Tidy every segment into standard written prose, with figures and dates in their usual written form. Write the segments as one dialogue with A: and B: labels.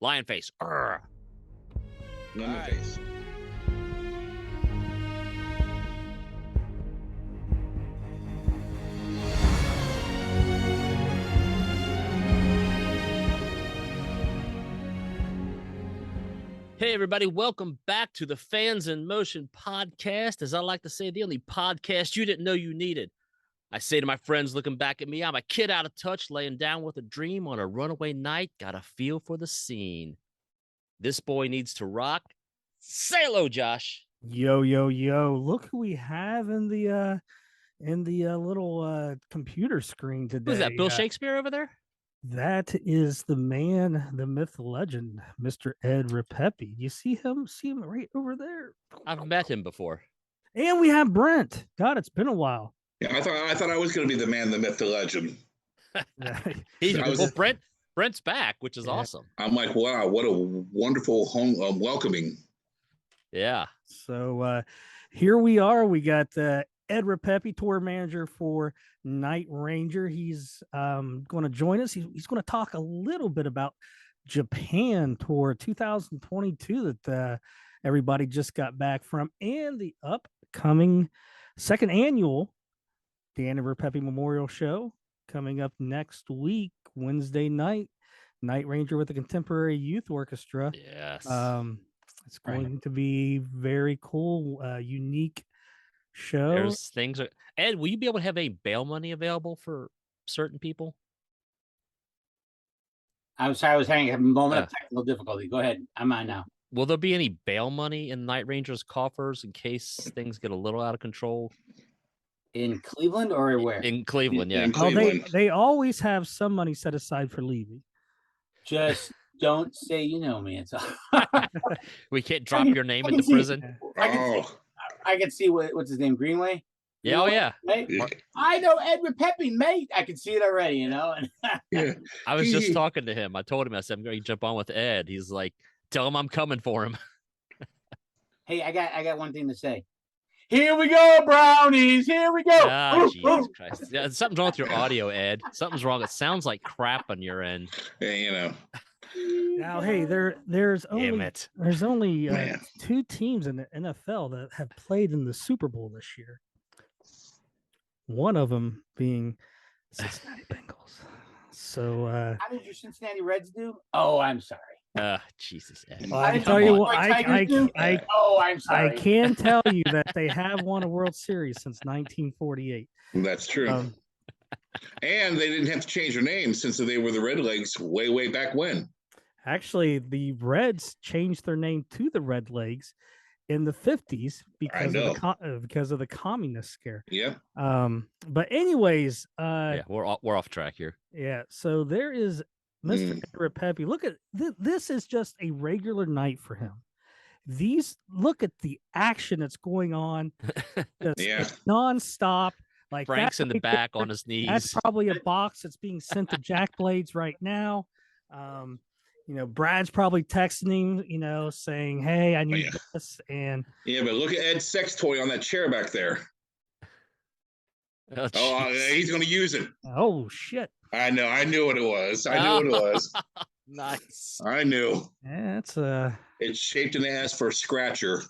A: Lion face.
B: Lemon face.
A: Hey, everybody. Welcome back to the Fans in Motion podcast. As I like to say, the only podcast you didn't know you needed. I say to my friends looking back at me, I'm a kid out of touch, laying down with a dream on a runaway night. Got a feel for the scene. This boy needs to rock. Say hello, Josh.
C: Yo, yo, yo. Look who we have in the little computer screen today.
A: Who's that, Bill Shakespeare over there?
C: That is the man, the myth, the legend, Mr. Ed Ripepi. You see him? See him right over there?
A: I've met him before.
C: And we have Brent. God, it's been a while.
B: Yeah, I thought I was going to be the man, the myth, the legend.
A: Brent's back, which is awesome.
B: I'm like, wow, what a wonderful home welcoming.
A: Yeah.
C: So here we are. We got Ed Ripepi, tour manager for Night Ranger. He's going to join us. He's going to talk a little bit about Japan tour 2022 that everybody just got back from, and the upcoming second annual Danny Ripepi Memorial Show coming up next week, Wednesday night. Night Ranger with the Contemporary Youth Orchestra.
A: Yes.
C: It's going to be very cool, unique show.
A: There's things. Ed, will you be able to have any bail money available for certain people?
D: I'm sorry, I was having a moment of technical difficulty. Go ahead. I'm on now.
A: Will there be any bail money in Night Ranger's coffers in case things get a little out of control?
D: In Cleveland or where?
A: In Cleveland, yeah.
B: In Cleveland.
C: They always have some money set aside for leaving.
D: Just don't say you know me. It's
A: We can't drop your name into prison.
D: I can see what's his name, Greenway.
A: Yeah, yeah.
D: Right? I know Ed Ripepi, mate. I can see it already, you know.
B: Yeah.
A: I was just talking to him. I told him, I said, I'm going to jump on with Ed. He's like, tell him I'm coming for him.
D: Hey, I got one thing to say. Here we go, brownies. Here we go.
A: Oh, Jesus Christ. Yeah, something's wrong with your audio, Ed. Something's wrong. It sounds like crap on your end.
B: Yeah, you know.
C: Now, hey, there's only two teams in the NFL that have played in the Super Bowl this year. One of them being Cincinnati Bengals. So,
D: how did your Cincinnati Reds do? Oh, I'm sorry.
A: Jesus, Ed.
C: Well, I can tell you what,
D: I'm sorry.
C: I can tell you that they have won a World Series since 1948.
B: That's true. And they didn't have to change their name since they were the Redlegs way back when.
C: Actually, the Reds changed their name to the Redlegs in the 50s because of the communist scare.
B: Yeah.
C: But anyways,
A: we're off track here.
C: Yeah. So there is Mr. Ripepi. Look at this is just a regular night for him. Look at the action that's going on. It's nonstop. Like
A: Frank's in the back on his knees.
C: That's probably a box that's being sent to Jack Blades right now. Brad's probably texting him, saying, "Hey, I need this." And
B: but look at Ed's sex toy on that chair back there. He's going to use it.
C: Oh shit!
B: I know. I knew what it was.
A: Nice.
B: I knew.
C: Yeah,
B: it's shaped an ass for a scratcher.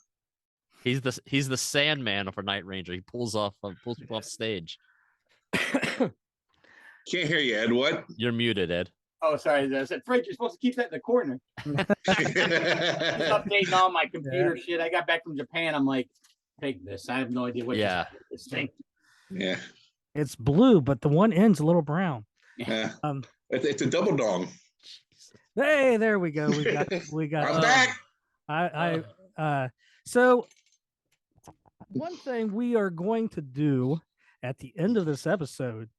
A: He's the Sandman for Night Ranger. He pulls people off stage.
B: Can't hear you, Ed. What?
A: You're muted, Ed.
D: Oh, sorry. I said, Frank, you're supposed to keep that in the corner. Just updating all my computer shit. I got back from Japan. I'm like, take this. I have no idea what this thing.
B: Yeah.
C: It's blue, but the one end's a little brown.
B: Yeah. It's a double dong.
C: Hey, there we go. We got
B: I'm
C: back. So one thing we are going to do at the end of this episode,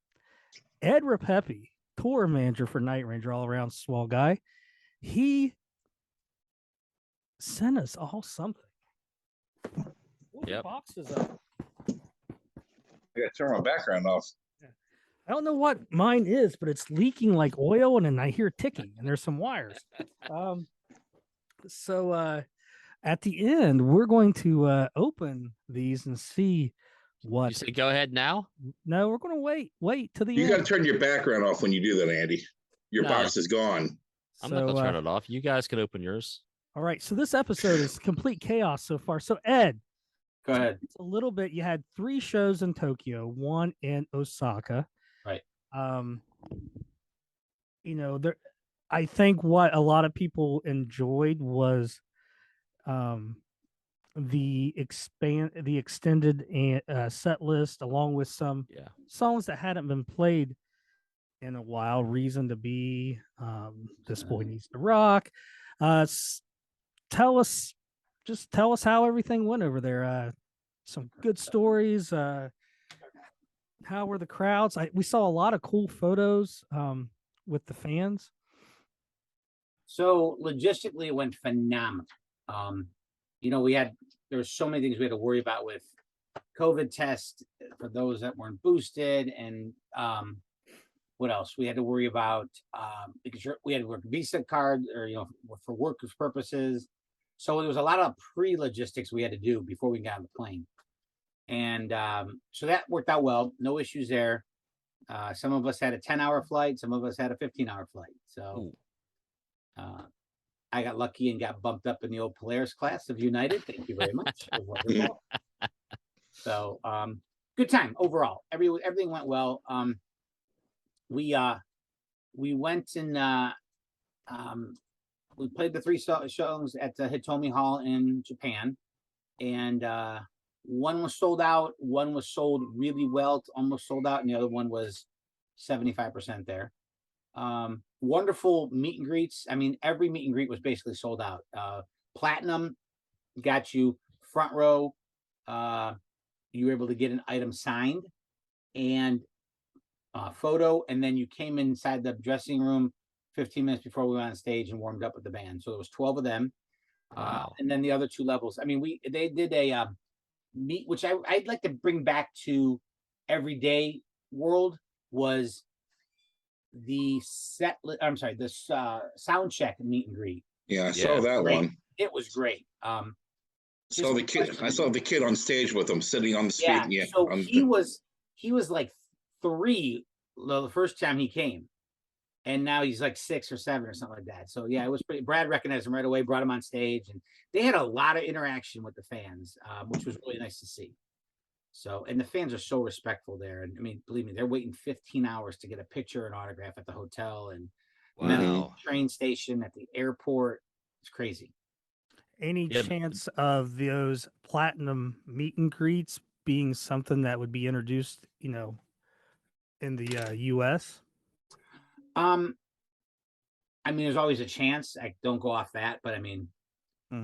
C: Ed Ripepi, tour manager for Night Ranger, all around swell guy, he sent us all something.
A: Yep.
C: Boxes up.
B: I gotta turn my background off.
C: I don't know what mine is, but it's leaking like oil, and then I hear ticking, and there's some wires. So at the end, we're going to open these and see what.
A: You say go ahead now?
C: No, we're going to wait till the end.
B: You got to turn your background off when you do that, Andy. Your box is gone.
A: I'm not gonna turn
C: So,
A: it off. You guys can open yours.
C: all right. So this episode is complete chaos so far. So Ed,
D: Go ahead.
C: it's a little bit. You had 3 shows in Tokyo, 1 in Osaka.
D: Right.
C: You know, there. I think what a lot of people enjoyed was, the extended set list, along with some
A: Yeah.
C: songs that hadn't been played in a while. Reason to Be, This Boy Needs to Rock. Tell us how everything went over there. Some good stories. How were the crowds? We saw a lot of cool photos with the fans.
D: So logistically, it went phenomenal. You know, there were so many things we had to worry about with COVID tests for those that weren't boosted, and what else? We had to worry about because we had to work Visa card, or for workers' purposes. So there was a lot of pre-logistics we had to do before we got on the plane, and so that worked out well. No issues there. Some of us had a 10-hour flight, some of us had a 15-hour flight. So I got lucky and got bumped up in the old Polaris class of United. Thank you very much. It was wonderful. So good time overall. Everything went well. We went and we played the 3 shows at the Hitomi Hall in Japan, and one was sold out, one was sold really well, almost sold out, and the other one was 75% there. Wonderful meet and greets. I mean, every meet and greet was basically sold out. Platinum got you front row. You were able to get an item signed and photo, and then you came inside the dressing room 15 minutes before we went on stage and warmed up with the band. So there was 12 of them.
A: Wow.
D: And then the other 2 levels. I mean, they did a meet, which I'd like to bring back to everyday world, was the sound check meet and greet.
B: Yeah, I saw that
D: great.
B: one.
D: It was great.
B: I saw the kid on stage with him, sitting on the street.
D: Yeah. So he was like 3 the first time he came, and now he's like 6 or 7 or something like that. So yeah, it was pretty. Brad recognized him right away, brought him on stage, and they had a lot of interaction with the fans, which was really nice to see. So, and the fans are so respectful there. And I mean, believe me, they're waiting 15 hours to get a picture and autograph at the hotel, and at the train station, at the airport. It's crazy.
C: Any chance of those platinum meet and greets being something that would be introduced, in the US?
D: I mean, there's always a chance. I don't go off that, but I mean,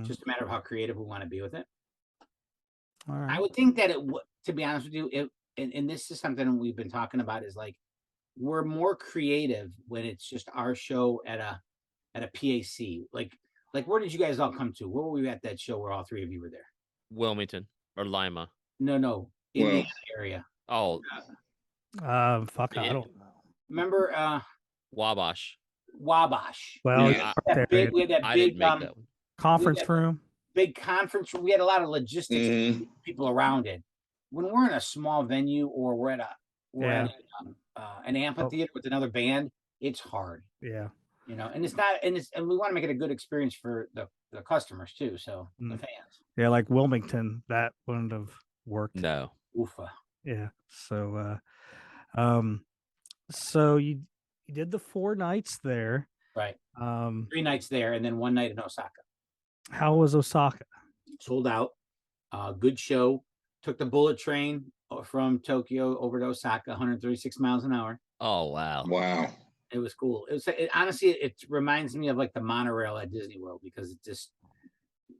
D: just a matter of how creative we want to be with it.
C: All right.
D: I would think that to be honest with you, and this is something we've been talking about, is like, we're more creative when it's just our show at a PAC. Like where did you guys all come to? Where were we at that show where all 3 of you were there?
A: Wilmington or Lima.
D: No, Indiana area.
A: Oh,
C: fuck, I don't know.
D: Remember
A: Wabash.
D: Wabash.
C: Well,
D: we had that big
C: conference room.
D: Big conference room. We had a lot of logistics people around it. When we're in a small venue, or we're at an amphitheater with another band, it's hard.
C: Yeah.
D: And it's not, and we want to make it a good experience for the customers too. So the fans.
C: Yeah, like Wilmington, that wouldn't have worked.
A: No.
D: Oofa.
C: Yeah. So so you did the 4 nights there.
D: Right. 3 nights there, and then 1 night in Osaka.
C: How was Osaka?
D: Sold out. Good show. Took the bullet train from Tokyo over to Osaka, 136 miles an hour.
A: Oh, wow.
B: Wow.
D: It was cool. Honestly, it reminds me of like the monorail at Disney World, because it just,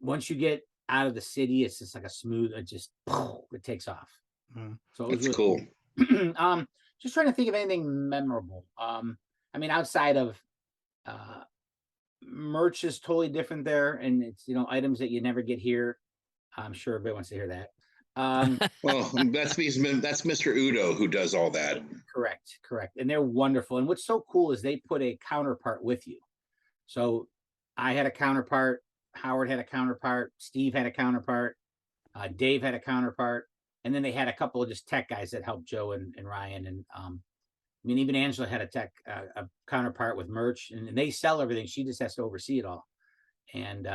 D: once you get out of the city, it's just like a smooth, it takes off. So it was
B: That's
D: really
B: cool.
D: Just trying to think of anything memorable. I mean, outside of merch is totally different there, and it's items that you never get here. I'm sure everybody wants to hear that.
B: Well, that's Mr. Udo who does all that.
D: Correct. And they're wonderful. And what's so cool is they put a counterpart with you. So I had a counterpart, Howard had a counterpart, Steve had a counterpart, Dave had a counterpart, and then they had a couple of just tech guys that helped Joe and Ryan, and mean, even Angela had a counterpart with merch, and they sell everything. She just has to oversee it all. And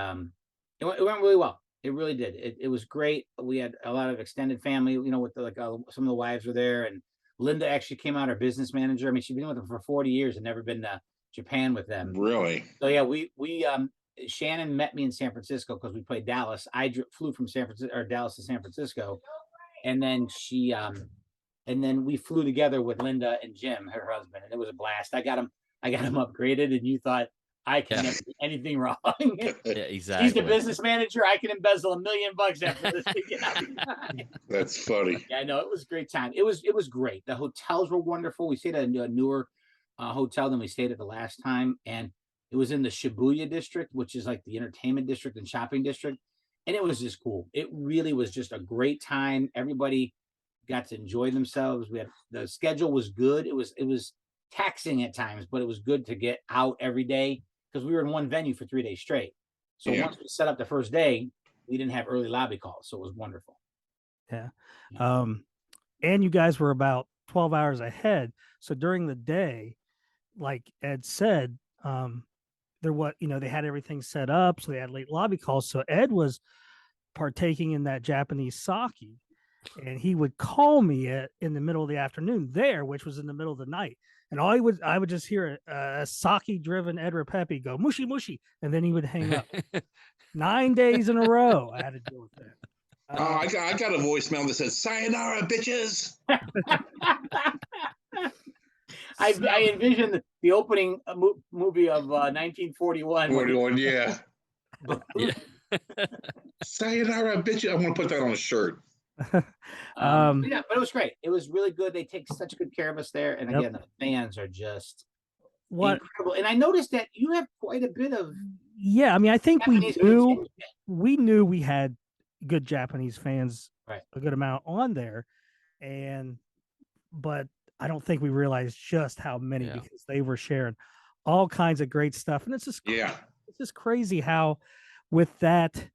D: it went really well. It really did. It was great. We had a lot of extended family, you know, with some of the wives were there, and Linda actually came out, our business manager. I mean, she'd been with them for 40 years and never been to Japan with them.
B: Really?
D: So yeah, we Shannon met me in San Francisco because we played Dallas. I flew from Dallas to San Francisco, and then and then we flew together with Linda and Jim, her husband, and it was a blast. I got him upgraded, and you thought I can never do anything wrong.
A: Yeah, exactly.
D: He's the business manager. I can embezzle $1 million after this.
B: That's funny.
D: Yeah, no, it was a great time. It was great. The hotels were wonderful. We stayed at a newer hotel than we stayed at the last time, and it was in the Shibuya district, which is like the entertainment district and shopping district, and it was just cool. It really was just a great time. Everybody got to enjoy themselves. The schedule was good. It was taxing at times, but it was good to get out every day because we were in one venue for 3 days straight. So once we set up the first day, we didn't have early lobby calls, so it was wonderful.
C: Yeah. And you guys were about 12 hours ahead. So during the day, like Ed said, they had everything set up, so they had late lobby calls. So Ed was partaking in that Japanese sake, and he would call me in the middle of the afternoon there, which was in the middle of the night. And I would just hear a sake-driven Ed Ripepi go mushi mushi, and then he would hang up. 9 days in a row, I had to deal with that.
B: I got a voicemail that says "Sayonara, bitches."
D: I envisioned the opening movie of 1941.
B: 41, yeah. Sayonara, bitches. I'm gonna put that on a shirt.
D: Yeah, but it was great. It was really good. They take such good care of us there, and again, the fans are just incredible. And I noticed that you have quite a bit of
C: I mean, I think
D: Japanese
C: we knew we had good Japanese fans,
D: right,
C: a good amount on there, but I don't think we realized just how many because they were sharing all kinds of great stuff, and it's just crazy how with that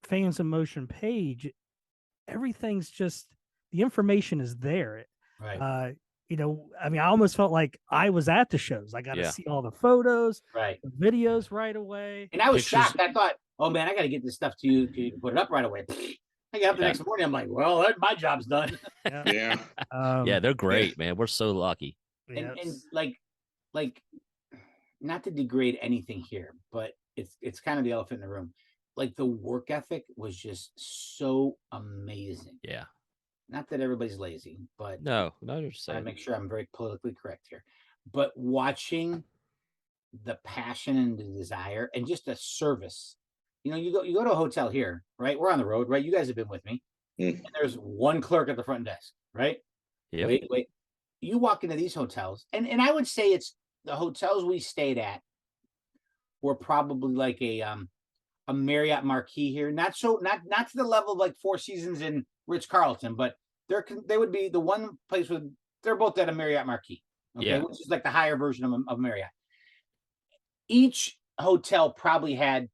C: Fans in Motion page, everything's just the information is there.
D: Right.
C: I mean, I almost felt like I was at the shows. I got to see all the photos,
D: right,
C: the videos right away.
D: And I was shocked. I thought, oh man, I got to get this stuff to you to put it up right away. I got up the next morning. I'm like, well, my job's done.
C: Yeah.
A: They're great, man. We're so lucky.
D: And like, not to degrade anything here, but it's kind of the elephant in the room. Like the work ethic was just so amazing.
A: Yeah.
D: Not that everybody's lazy, but
A: no, I
D: make sure I'm very politically correct here. But watching the passion and the desire and just the service, you go to a hotel here, right? We're on the road, right? You guys have been with me. And there's one clerk at the front desk, right?
A: Yeah.
D: Wait. You walk into these hotels, and I would say it's the hotels we stayed at were probably like a Marriott Marquis here, not to the level of like Four Seasons in Ritz-Carlton, but they would be the one place where they're both at a Marriott Marquis, okay, which is like the higher version of Marriott. Each hotel probably had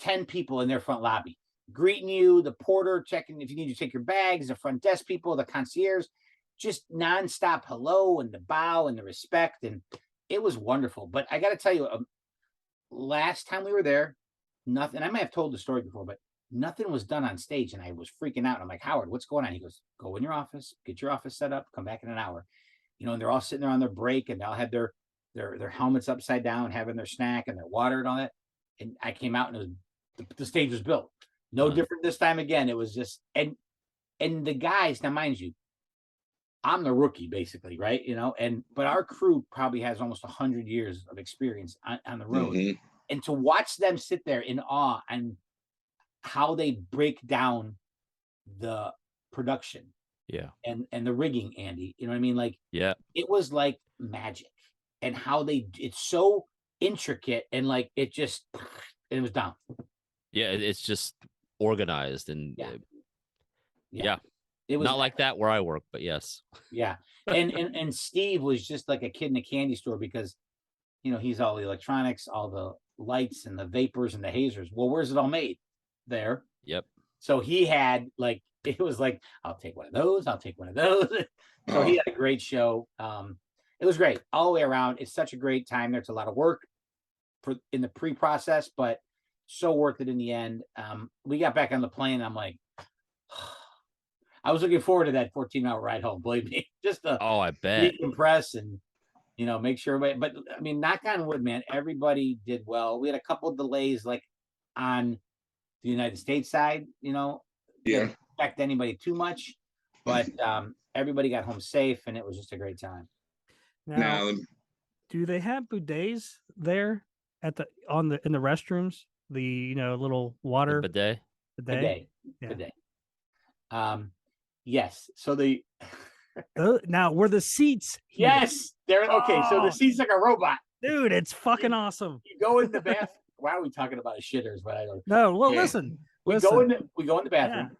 D: 10 people in their front lobby greeting you, the porter checking if you need to take your bags, the front desk people, the concierge, just nonstop hello and the bow and the respect, and it was wonderful. But I got to tell you, last time we were there, nothing. I might have told the story before, but nothing was done on stage, and I was freaking out. I'm like, Howard, what's going on? He goes, go in your office, get your office set up, come back in an hour. And they're all sitting there on their break, and they all had their helmets upside down, having their snack and their water and all that. And I came out, and the stage was built. No different this time again. It was just and the guys. Now, mind you, I'm the rookie, basically, right? But our crew probably has almost 100 years of experience on the road. Mm-hmm. And to watch them sit there in awe and how they break down the production, and the rigging, Andy, you know what I mean? Like, it was like magic, and how it's so intricate, and like it was down. Yeah,
A: it's just organized, and
D: it was
A: not like that where I work, but yes.
D: Yeah, and Steve was just like a kid in a candy store because, he's all the electronics, all the lights and the vapors and the hazers. Well, where's it all made? There.
A: Yep.
D: So he had it was like, I'll take one of those. I'll take one of those. So he had a great show. it was great all the way around. It's such a great time. There's a lot of work in the pre-process, but so worth it in the end. We got back on the plane. I'm like, I was looking forward to that 14-hour ride home. Believe me, just to
A: I bet.
D: decompress and make sure everybody. But I mean, knock on wood, man, everybody did well. We had a couple of delays, like on the United States side. Didn't affect anybody too much, but everybody got home safe, and it was just a great time.
C: Now, do they have bidets there in the restrooms? The little water
A: bidet.
D: Bidet. Yes. So
C: now were the seats
D: here? Yes, they're okay. So the seats like a robot,
C: dude. It's fucking awesome.
D: You go in the bathroom. Why are we talking about shitters? But I don't.
C: No, well, listen.
D: We go in the bathroom,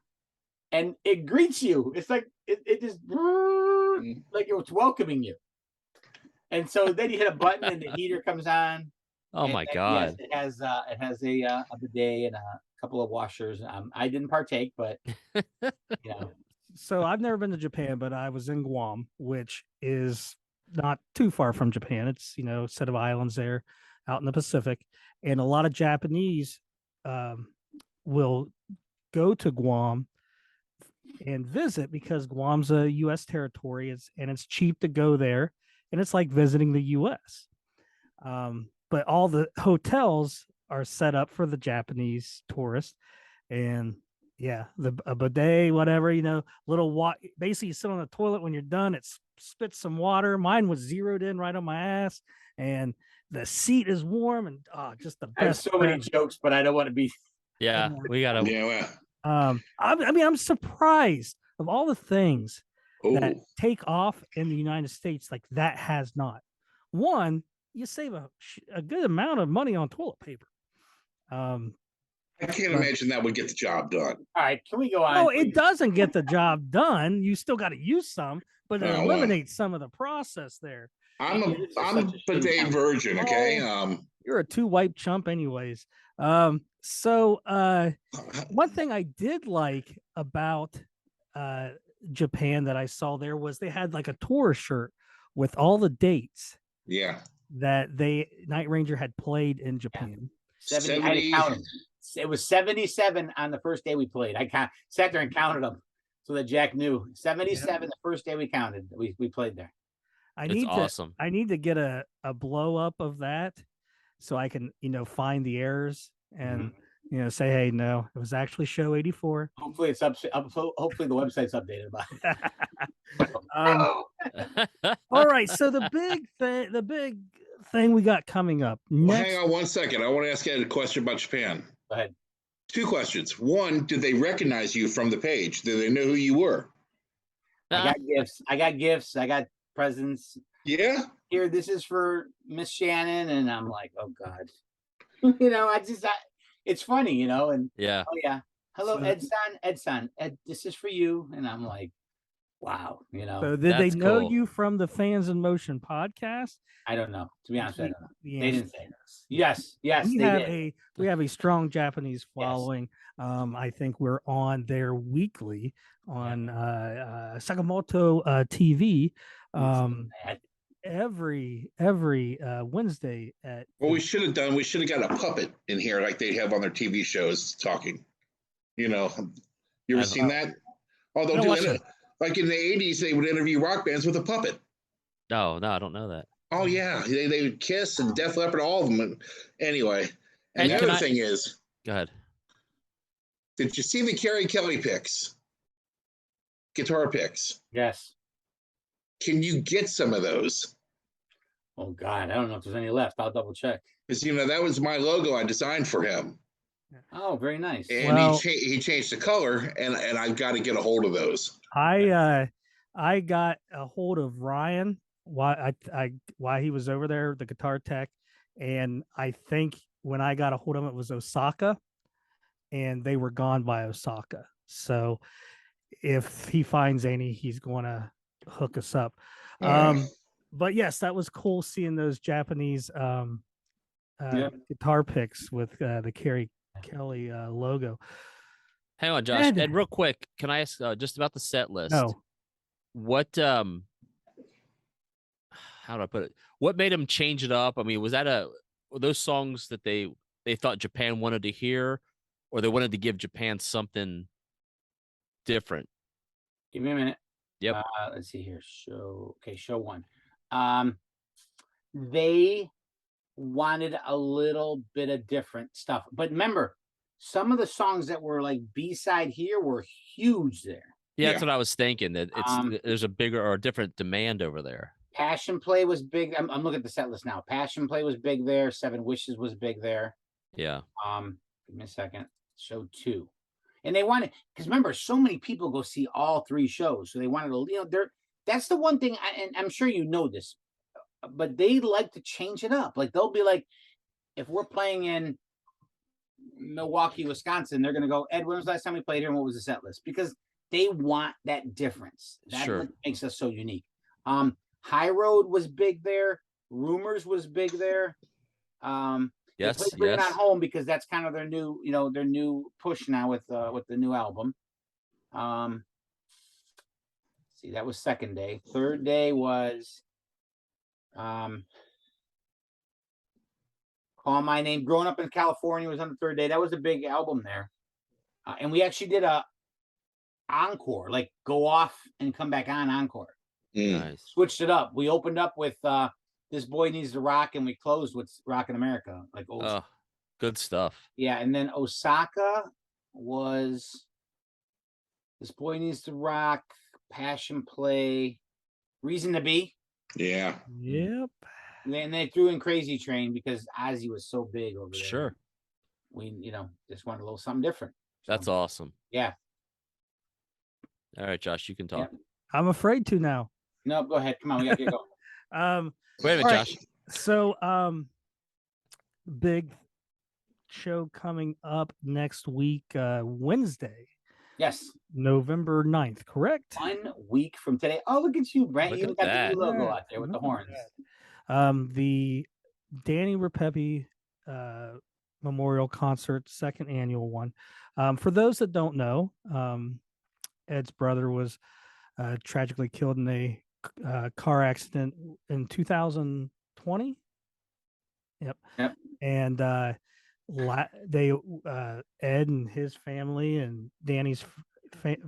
D: and it greets you. It's like it just like it's welcoming you. And so then you hit a button, and the heater comes on.
A: Oh my God!
D: Yes, it has a bidet and a couple of washers. I didn't partake, but
C: So I've never been to Japan, but I was in Guam, which is not too far from Japan. It's a set of islands there out in the Pacific, and a lot of Japanese will go to Guam and visit because Guam's a U.S. territory, and it's cheap to go there, and it's like visiting the U.S. But all the hotels are set up for the Japanese tourists, and a bidet, whatever, little water. Basically, you sit on the toilet when you're done. It spits some water. Mine was zeroed in right on my ass, and the seat is warm and just the best.
D: I have so many jokes, but I don't want to be.
A: Yeah, we gotta.
B: Yeah.
C: I'm surprised of all the things that take off in the United States like that has not. One, you save a good amount of money on toilet paper.
B: I can't imagine that would get the job done.
D: All right, can we go on?
C: No, it doesn't get the job done. You still got to use some, but it eliminates some of the process there.
B: I'm a bidet virgin, okay?
C: You're a 2-wipe chump anyways. So one thing I did like about Japan that I saw there was they had like a tour shirt with all the dates.
B: Yeah.
C: That Night Ranger had played in Japan.
D: 70. It was 77 on the first day we played. I sat there and counted them so that Jack knew. 77 the first day we counted. We played there.
A: Awesome.
C: I need to get a blow up of that so I can find the errors and say, hey, no, it was actually show 84.
D: Hopefully it's hopefully the website's updated about
C: it. All right, so the big thing we got coming up next.
B: Hang on one second. I want to ask you a question about Japan.
D: Go ahead.
B: 2 questions. One, did they recognize you from the page? Did they know who you were?
D: I got gifts. I got presents.
B: Yeah.
D: Here, this is for Miss Shannon, and I'm like, oh God. It's funny, and oh yeah. Hello, Ed-san. Ed, this is for you, and I'm like, wow,
C: So did they know you from the Fans in Motion podcast?
D: I don't know. To be honest, I don't know. They didn't say yes. Yes,
C: we have a strong Japanese following. Yes. I think we're on there weekly on Sakamoto TV. Every Wednesday at.
B: Well, we should have got a puppet in here like they have on their TV shows talking. You ever seen that? Oh, they'll do it. Like in the 80s, they would interview rock bands with a puppet.
A: No, I don't know that.
B: Oh, yeah. They would Kiss and Def Leppard, all of them. Anyway, and the other thing is...
A: Go ahead.
B: Did you see the Carrie Kelly picks? Guitar picks?
D: Yes.
B: Can you get some of those?
D: Oh, God. I don't know if there's any left. I'll double check.
B: Because, that was my logo I designed for him.
D: Oh, very nice.
B: And he changed the color, and I've got to get a hold of those.
C: I got a hold of Ryan while he was over there, the guitar tech, and I think when I got a hold of him, it was Osaka, and they were gone by Osaka. So if he finds any, he's going to hook us up. But yes, that was cool seeing those Japanese guitar picks with the Carrie Kelly logo.
A: Hang on, Josh. Ed, real quick, can I ask just about the set list?
C: No.
A: What how do I put it? What made them change it up? I mean, were those songs that they thought Japan wanted to hear, or they wanted to give Japan something different?
D: Give me a minute.
A: Yep.
D: Let's see here. Show one. They wanted a little bit of different stuff. But remember, some of the songs that were like B-side here were huge there.
A: Yeah, that's what I was thinking. That there's a bigger or a different demand over there.
D: Passion Play was big. I'm looking at the set list now. Passion Play was big there. Seven Wishes was big there.
A: Yeah.
D: Give me a second. Show 2. And they wanted, because remember, so many people go see all 3 shows. So they wanted to, that's the one thing, and I'm sure you know this, but they like to change it up. Like they'll be like, if we're playing in Milwaukee, Wisconsin, they're going to go, Ed, when was the last time we played here and what was the set list? Because they want that difference. That makes us so unique. High Road was big there. Rumors was big there.
A: Yes.
D: Bring It On Home because that's kind of their new push now with the new album. See, that was second day. Third day was Call My Name. Growing Up in California was on the third day. That was a big album there. And we actually did a encore, like go off and come back on encore.
A: Nice.
D: Switched it up. We opened up with This Boy Needs to Rock, and we closed with Rockin' America. Like old
A: good stuff.
D: Yeah, and then Osaka was This Boy Needs to Rock, Passion Play, Reason to Be.
B: Yeah.
C: Yep.
D: And they threw in Crazy Train because Ozzy was so big over there.
A: Sure.
D: We, just wanted a little something different. So,
A: that's awesome.
D: Yeah.
A: All right, Josh, you can talk.
C: Yeah. I'm afraid to now.
D: No, go ahead. Come on, we got to get going.
A: Wait a minute, Josh.
C: So, big show coming up next week, Wednesday.
D: Yes.
C: November 9th, correct?
D: 1 week from today. Oh, look at you, Brent.
A: Look
D: You
A: at
D: got
A: that.
D: the new logo out there with the horns.
C: The Danny Ripepi Memorial Concert, 2nd annual one. For those that don't know, Ed's brother was tragically killed in a car accident in 2020. Yep. And they Ed and his family and Danny's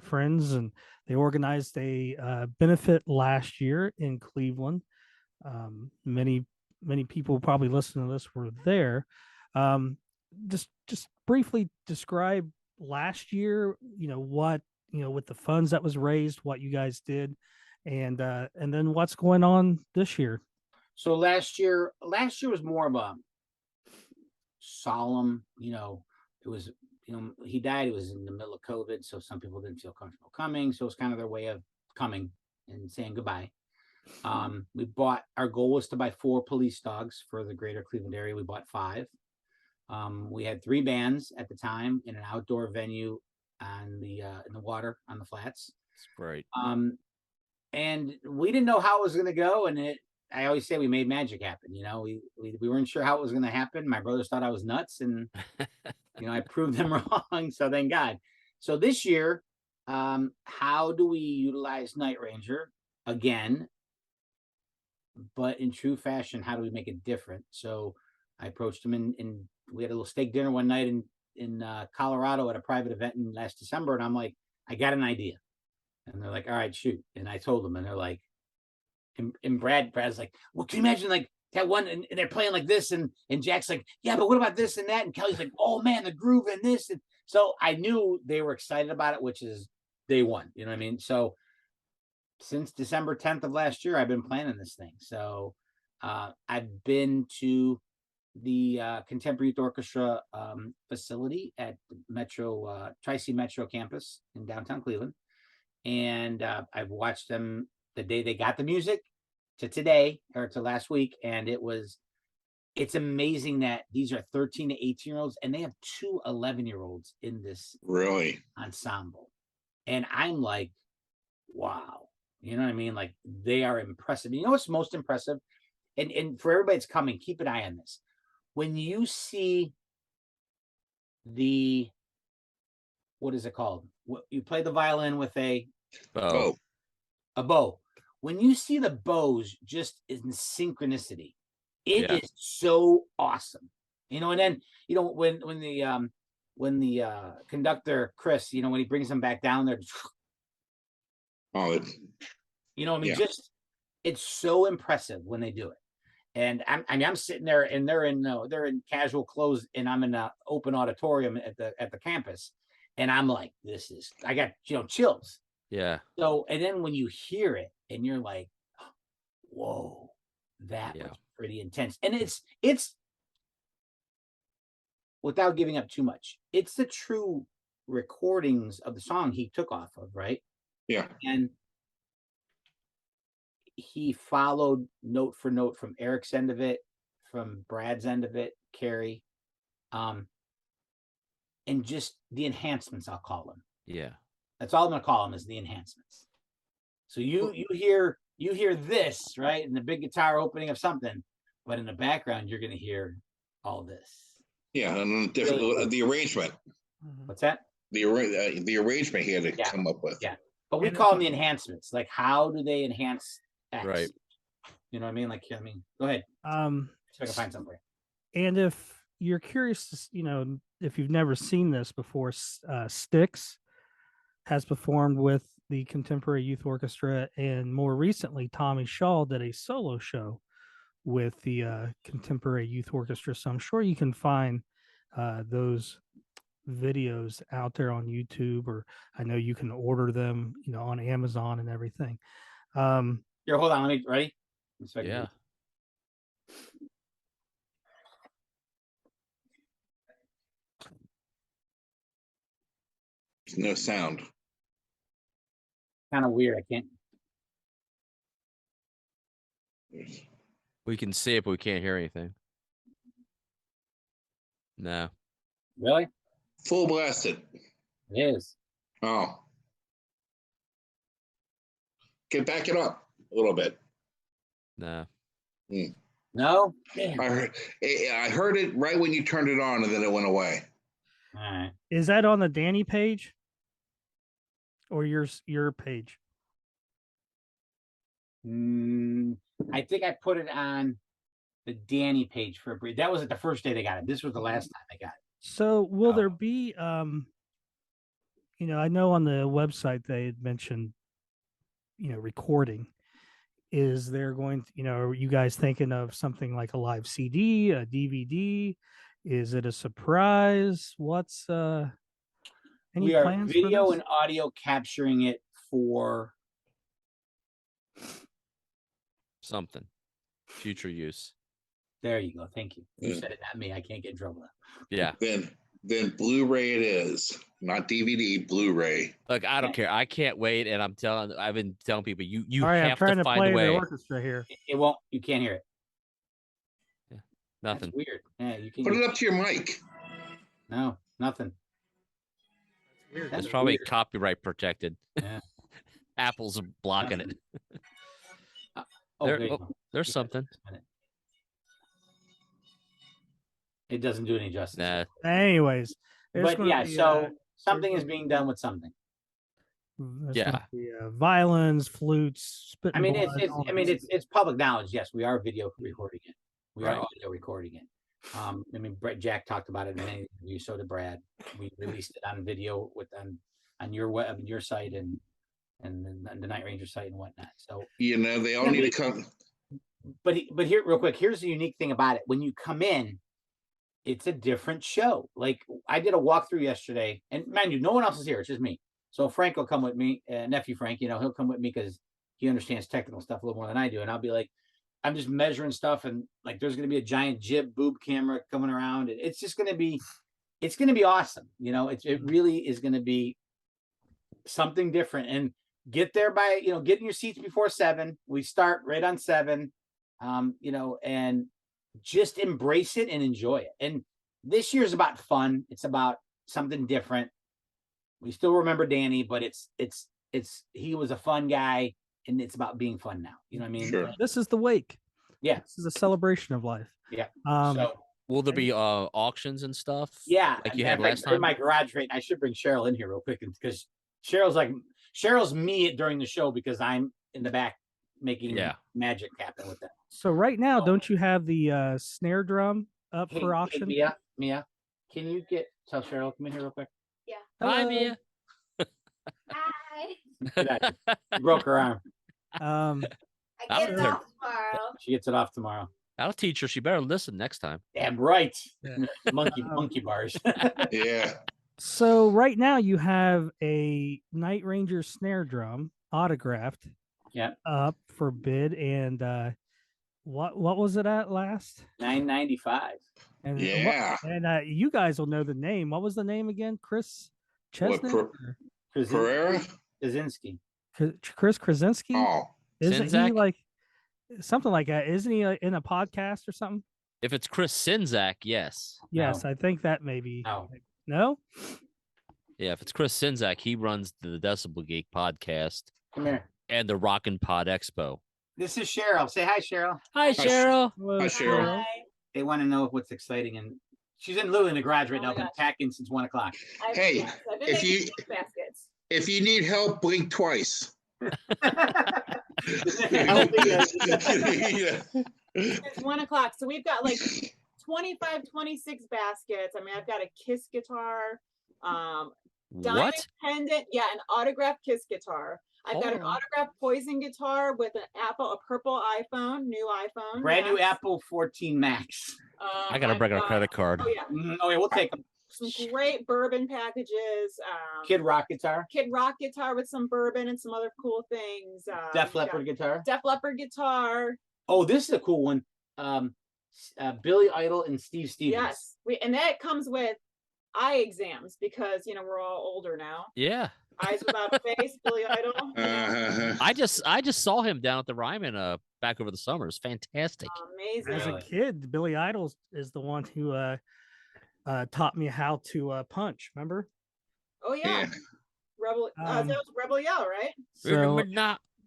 C: friends, and they organized a benefit last year in Cleveland. Many people probably listening to this were there. Just briefly describe last year, what, with the funds that was raised, what you guys did, and then what's going on this year.
D: So last year was more of a solemn, it was, he died, it was in the middle of COVID, so some people didn't feel comfortable coming, so it's kind of their way of coming and saying goodbye. Our goal was to buy 4 police dogs for the greater Cleveland area. We bought 5. We had 3 bands at the time in an outdoor venue on the in the water on the flats.
A: That's great.
D: And we didn't know how it was going to go, and I always say we made magic happen. We weren't sure how it was going to happen. My brothers thought I was nuts, and I proved them wrong. So thank God. So this year, how do we utilize Night Ranger again? But in true fashion, how do we make it different? So I approached him, and we had a little steak dinner one night in Colorado at a private event in last December, and I'm like, I got an idea. And they're like, all right, shoot. And I told them, and they're like, and Brad's like, well, can you imagine like that one, and they're playing like this, and Jack's like, yeah, but what about this and that? And Kelly's like, oh man, the groove and this. And so I knew they were excited about it, which is day one. You know what I mean? So since December 10th of last year, I've been planning this thing. So I've been to the Contemporary Youth Orchestra facility at Metro Tri-C Metro campus in downtown Cleveland. And I've watched them the day they got the music to today, or to last week. And it's amazing that these are 13 to 18-year-olds, and they have 2 11-year-olds in this
B: really
D: ensemble. And I'm like, wow. You know what I mean? Like, they are impressive. You know what's most impressive? And for everybody that's coming, keep an eye on this. When you see what is it called? You play the violin with a
B: bow.
D: A bow. when you see the bows just in synchronicity, it is so awesome. You know, and then, you know, when the conductor Chris, you know, when he brings them back down there, you know, I mean, just it's so impressive when they do it. And I'm sitting there, and they're in casual clothes, and I'm in an open auditorium at the campus, and I'm like, I got, you know, chills.
A: Yeah.
D: So, and then when you hear it, and you're like, whoa, that was pretty intense. And it's without giving up too much, it's the true recordings of the song he took off of, right?
B: Yeah.
D: And he followed note for note from Eric's end of it, from Brad's end of it, Carrie, and just the enhancements, I'll call them.
A: Yeah.
D: That's all I'm gonna call them, is the enhancements. So you hear this, right? And the big guitar opening of something, but in the background, you're gonna hear all this.
B: Yeah, and the arrangement.
D: What's that?
B: The arrangement he had to come up with.
D: Yeah. But we call them the enhancements. Like, how do they enhance X?
A: Right.
D: You know what I mean? Like, I mean, go ahead. See if I can find something.
C: And if you're curious, you know, if you've never seen this before, Styx has performed with the Contemporary Youth Orchestra, and more recently, Tommy Shaw did a solo show with the Contemporary Youth Orchestra. So I'm sure you can find those videos out there on YouTube, or I know you can order them, you know, on Amazon and everything.
D: Here, hold on. Ready?
A: Yeah.
B: There's no sound.
D: Kind of weird. I can't.
A: We can see it, but we can't hear anything. No.
D: Really?
B: Full blasted.
D: It is.
B: Oh. Can back it up a little bit.
A: No.
D: No?
B: I heard it right when you turned it on, and then it went away.
D: All right.
C: Is that on the Danny page or your page?
D: I think I put it on the Danny page for a brief. That was the first day they got it. This was the last time they got it.
C: So will there be you know, I know on the website they had mentioned, you know, recording. Is there going to, you know, are you guys thinking of something like a live CD, a DVD? Is it a surprise? What's any
D: we are
C: plans
D: video
C: for
D: and audio capturing it for
A: something future use.
D: There you go. Thank you. You said it, not me. I can't get in trouble.
A: Yeah.
B: Then Blu-ray it is, not DVD. Blu-ray.
A: Look, I don't care. I can't wait, and I've been telling people you
C: All right,
A: have
C: I'm trying
A: to
C: to
A: find
C: play
A: a way.
C: the orchestra here.
D: It won't. You can't hear it.
A: Yeah, nothing.
D: That's weird. Yeah, you can
B: Put it up to your mic.
D: No, nothing.
C: Weird.
A: It's probably weird. Copyright protected.
D: Yeah.
A: Apple's blocking it. There's something.
D: It doesn't do any justice.
A: Nah.
C: Anyways,
D: but yeah, so something is being done with something.
C: Yeah, violins, flutes.
D: I mean, it's public knowledge. Yes, we are video recording it. We are audio recording it. I mean, Jack talked about it in an interview. So did Brad. We released it on video on your site and the Night Ranger site and whatnot. So
B: you know, they all need to come.
D: But here, real quick, here's the unique thing about it. When you come in, it's a different show. Like, I did a walkthrough yesterday, and mind you, no one else is here. It's just me. So Frank will come with me, nephew Frank. You know, he'll come with me because he understands technical stuff a little more than I do. And I'll be like, I'm just measuring stuff, and like, there's going to be a giant jib boob camera coming around. It's just going to be, it's going to be awesome. You know, it really is going to be something different. And get there by, you know, get in your seats before 7. We start right on 7. You know, and just embrace it and enjoy it. And this year's about fun. It's about something different. We still remember Danny, but he was a fun guy, and it's about being fun now. You know what I mean?
B: Sure.
C: This is the wake.
D: Yeah.
C: This is a celebration of life.
D: Yeah.
A: So will there be auctions and stuff?
D: Yeah.
A: Like you had last time?
D: In my garage, right? I should bring Cheryl in here real quick, because Cheryl's me during the show because I'm in the back making magic happen with that.
C: So right now, don't you have the snare drum up for auction?
D: Hey, Mia, can you tell Cheryl, come in here real quick?
E: Yeah.
A: Hi, Mia.
E: Hi.
D: She broke her arm.
E: I get it off tomorrow.
D: She gets it off tomorrow.
A: I'll teach her. She better listen next time.
D: Damn right.
A: Yeah.
D: Monkey bars.
B: Yeah.
C: So right now you have a Night Ranger snare drum autographed.
D: Yeah.
C: Up for bid, and what was it at last?
D: $9.95.
C: And
B: yeah.
C: You guys will know the name. What was the name again? Chris Chesney?
B: Pereira?
D: Krasinski.
C: Chris Krasinski?
B: Oh.
C: Isn't he like something like that? Isn't he in a podcast or something?
A: If it's Chris Sinzak, yes.
C: Yes,
D: No.
C: I think that may be.
D: No.
C: No?
A: Yeah, if it's Chris Sinzak, he runs the Decibel Geek podcast
D: Come here.
A: and the Rockin' Pod Expo.
D: This is Cheryl. Say hi, Cheryl.
A: Hi, Cheryl.
B: Hi, Cheryl.
E: Hi.
D: They want to know what's exciting, and she's in Lou in the garage right now, been packing since 1 o'clock.
B: Hey,
E: I've been
B: if
E: making
B: you-
E: fruit baskets.
B: If you need help, blink twice. Yeah.
E: It's 1 o'clock, so we've got like 25, 26 baskets. I mean, I've got a Kiss guitar, diamond
A: What?
E: pendant, an autographed Kiss guitar. I've got an autographed Poison guitar with a purple iPhone, new iPhone.
D: Brand new
E: Max.
D: Apple 14 Max.
A: I gotta bring a credit card.
E: Oh yeah,
D: Oh yeah, we'll take them.
E: some great bourbon packages.
D: Kid Rock guitar.
E: Kid Rock guitar with some bourbon and some other cool things.
D: Def Leppard guitar.
E: Def Leppard guitar.
D: Oh, this is a cool one. Billy Idol and Steve Stevens.
E: Yes, and that comes with eye exams because we're all older now.
A: Yeah.
E: Eyes Without a Face, Billy Idol.
A: I just saw him down at the Ryman back over the summer. It's fantastic.
E: Amazing.
C: As a
D: Really?
C: kid, Billy Idol is the one who taught me how to punch. Remember?
E: Oh yeah. Rebel. That was Rebel Yell, right?
C: So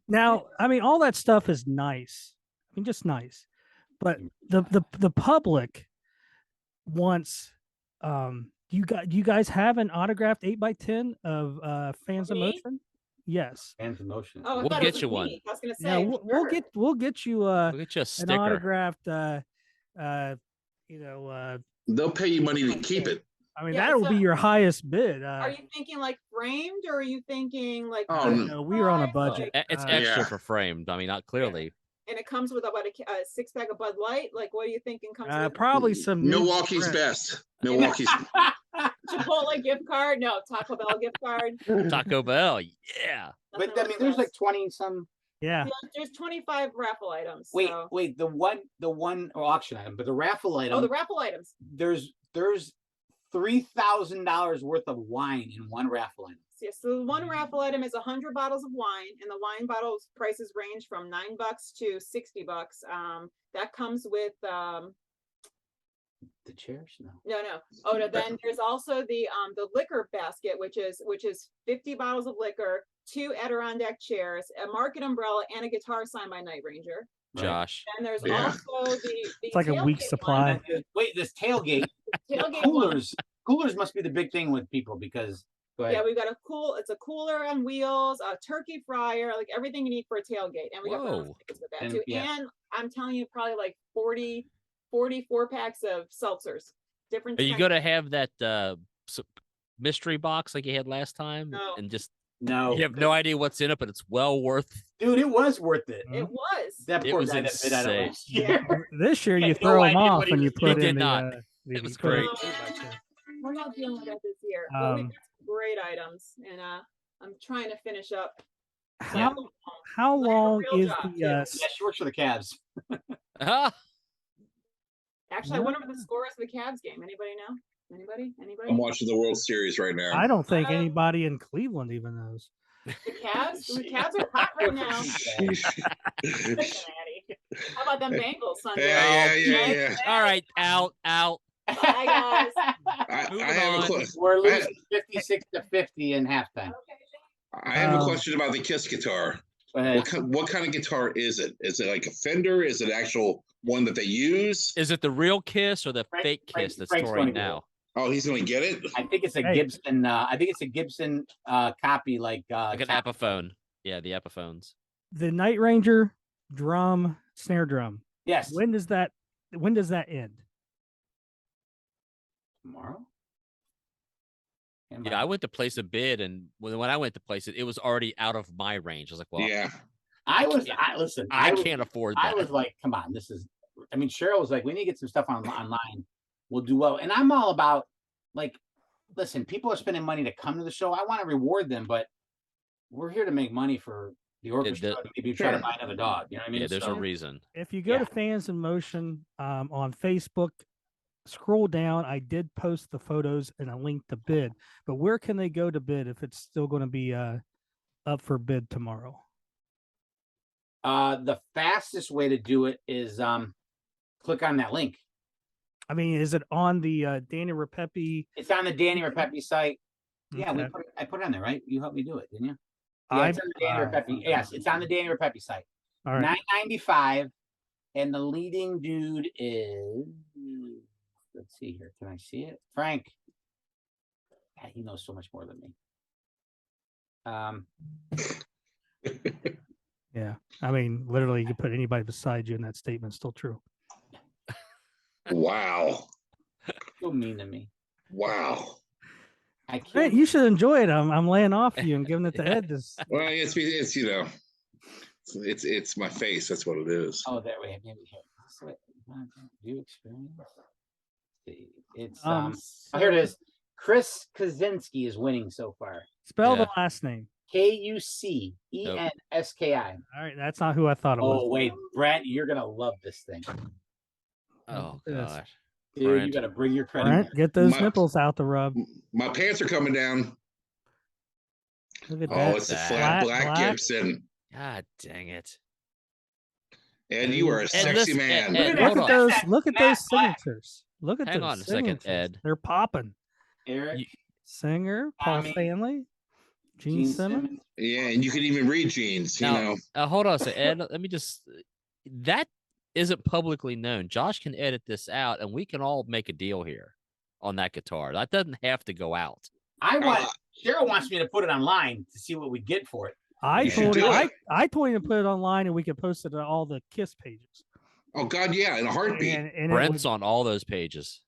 C: now, I mean, all that stuff is nice. I mean, just nice. But the public wants. You guys have an autographed 8x10 of Fans of
E: Me?
C: Motion? Yes.
D: Fans of Motion.
E: Oh, I
A: We'll
E: thought it
A: get
E: was
A: you one.
E: me. I was gonna say.
C: Yeah, we'll get you
A: We'll get you a
C: an
A: sticker.
C: autographed.
B: They'll pay you money to keep it.
C: I mean,
E: Yeah,
C: that will be
E: so-
C: your highest bid.
E: Are you thinking like framed, or are you thinking like?
B: Oh,
C: no, we were on a budget.
A: It's
C: Uh,
A: extra
B: Yeah.
A: for framed. I mean, not clearly.
E: And it comes with about a 6-pack of Bud Light. Like, what are you thinking comes with?
C: Probably some
B: Milwaukee's
C: Brent.
B: best. Milwaukee's.
E: Chipotle gift card? No, Taco Bell gift card.
A: Taco Bell. Yeah.
D: But I mean, there's like 20 some.
C: Yeah.
E: There's 25 raffle items.
D: Wait,
E: so.
D: wait. The one auction item, but the raffle item.
E: Oh, the raffle items.
D: There's $3,000 worth of wine in one raffle item.
E: Yeah, so the one raffle item is 100 bottles of wine, and the wine bottles prices range from $9 to $60. That comes with
D: The chairs? No.
E: no. Oh, no, then there's also the liquor basket, which is 50 bottles of liquor, 2 Adirondack chairs, a market umbrella, and a guitar signed by Night Ranger.
A: Josh.
E: And there's
B: Yeah.
E: also the
C: It's like a
E: tailgate
C: week's supply.
E: one.
D: Wait, this tailgate.
E: Tailgate one.
D: Coolers must be the big thing with people because. Go ahead.
E: Yeah, we've got it's a cooler on wheels, a turkey fryer, like everything you need for a tailgate. And we got bonus
A: Whoa.
E: tickets with that
D: And-
E: too.
D: yeah.
E: And I'm telling you, probably like 44 packs of seltzers. Different.
A: Are you
E: kinds.
A: going to have that mystery box like you had last time?
E: No.
A: And just,
D: No.
A: you have no idea what's in it, but it's well worth.
D: Dude, it was worth it.
E: It was.
D: That
A: It
D: poor
A: was
D: guy that bid on it
A: insane.
D: last year.
C: This year you
D: Had no
C: throw them
D: idea
C: off
D: what he
C: and you
D: was
C: put
A: doing.
C: in
A: He did not.
C: the.
A: It was
C: you put
A: great.
E: We're not dealing with that this year. But we've got some great items, and I'm trying to finish up.
C: How
E: So,
C: how
E: Like a
C: long
E: real
C: is
E: job,
C: the
E: too.
D: Yeah, she works for the Cavs.
A: Ah,
E: actually, I wonder what the score is of the Cavs game. Anybody know? Anybody?
B: I'm watching the World Series right now.
C: I don't think
E: Uh,
C: anybody in Cleveland even knows.
E: The Cavs? The Cavs are hot right now. Cincinnati. How about them Bengals Sunday?
B: Yeah.
A: all right. Out.
E: Bye, guys.
B: I
A: Moving
B: have
A: on.
D: We're losing 56-50 in halftime.
E: Okay.
B: I have a question about the Kiss guitar.
D: Go ahead.
B: What kind of guitar is it? Is it like a Fender? Is it actual one that they use?
A: Is it the real Kiss or the
D: Frank-
A: fake
D: Frank-
A: Kiss that's
D: Frank's
A: touring
D: gonna go.
A: now?
B: Oh, he's gonna get it.
D: I think it's a
C: Hey.
D: Gibson. I think it's a Gibson copy, like
A: Like an Epiphone. Yeah, the Epiphones.
C: The Night Ranger drum, snare drum.
D: Yes.
C: When does that end?
D: Tomorrow?
A: Yeah, I went to place a bid, and when I went to place it, it was already out of my range. I was like, well,
B: Yeah.
A: I
D: can't
A: can't afford that.
D: I was like, come on, Cheryl was like, we need to get some stuff online. We'll do well. And I'm all about, like, listen, people are spending money to come to the show. I want to reward them, but we're here to make money for the orchestra. Maybe try to buy another dog. You know what I mean?
A: Yeah, there's a reason.
C: If you go to Fans in Motion on Facebook, scroll down. I did post the photos and a link to bid. But where can they go to bid if it's still going to be up for bid tomorrow?
D: The fastest way to do it is click on that link.
C: I mean, is it on the Danny Ripepi?
D: It's on the Danny Ripepi site. Yeah,
C: Okay.
D: I put it on there, right? You helped me do it, didn't you? Yeah, it's on the Danny Ripepi. Yes, it's on the Danny Ripepi site.
C: All right.
D: $9.95, and the leading dude is. Let's see here. Can I see it? Frank. God, he knows so much more than me.
C: Yeah. I mean, literally, you could put anybody beside you, and that statement's still true.
B: Wow.
C: So
D: mean to me.
B: Wow.
D: I can't.
C: Hey, you should enjoy it. I'm laying off you and giving it to Ed.
B: Well, it's it's my face. That's what it is.
D: Oh, that way. Maybe here. You experience. It's here it is. Chris Kaczynski is winning so far.
C: Spell the last name.
D: Kucenski.
C: All right, that's not who I thought it was.
D: Oh wait, Brent, you're gonna love this thing.
A: Oh god,
D: dude, Brent. You gotta bring your credit.
C: Brent, get those nipples out the rub.
B: My pants are coming down.
C: Look at that.
B: It's a flat black Gibson.
A: God dang it.
B: Ed, you are a sexy man.
C: Look at those signatures. Look at
A: Hang on a second, Ed.
C: They're popping.
D: Eric
C: Singer, Paul Stanley, Gene Simmons.
B: Yeah, and you can even read Gene's, you know.
A: Hold on a second, Ed. Let me just. That isn't publicly known. Josh can edit this out, and we can all make a deal here on that guitar. That doesn't have to go out.
D: Cheryl wants me to put it online to see what we get for it.
C: I told him to put it online, and we could post it on all the KISS pages.
B: Oh God, yeah, in a heartbeat.
C: And
A: Brent's on all those pages.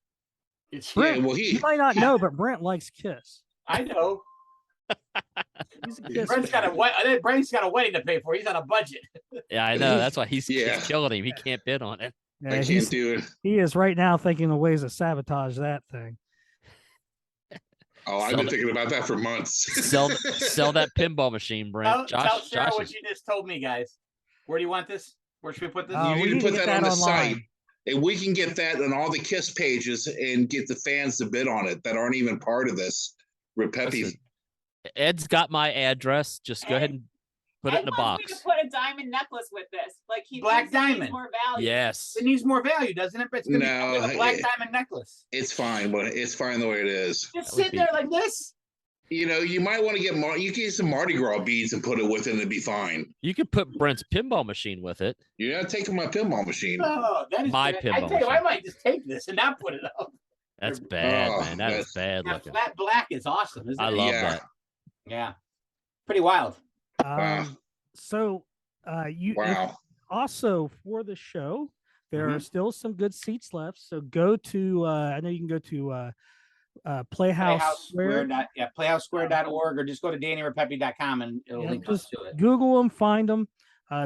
C: Brent, you might not know, but Brent likes KISS.
D: I know. Brent's got a wedding to pay for. He's on a budget.
A: Yeah, I know. That's why he's killing him. He can't bid on it.
C: Yeah,
B: I can't do it.
C: He is right now thinking of ways to sabotage that thing.
B: Oh, I've been thinking about that for months.
A: Sell that pinball machine, Brent.
D: Tell Cheryl what you just told me, guys. Where do you want this? Where should we put this?
B: You need to put that on the site. And we can get that on all the KISS pages and get the fans to bid on it that aren't even part of this. Ripepi.
A: Ed's got my address. Just go ahead and put it in the box.
E: To put a diamond necklace with this, like he
D: black diamond,
E: more value.
A: Yes,
D: it needs more value, doesn't it? But it's
B: no,
D: a black diamond necklace.
B: It's fine, but it's fine the way it is.
D: Just sit there like this.
B: You know, you might want to get you can get some Mardi Gras beads and put it with it, and it'd be fine.
A: You could put Brent's pinball machine with it.
B: You're not taking my pinball machine.
D: Oh, that is
A: my
D: bad.
A: pinball.
D: I tell you, I might just take this and not put it up.
A: That's bad, man. That is bad looking.
D: That black is awesome, isn't it?
A: I love that.
D: Yeah, pretty wild.
C: So, also for the show, there are still some good seats left. So go to. I know you can go to.
D: PlayhouseSquare.org, or just go to DannyRipepi.com and it'll link us to it.
C: Google them, find them.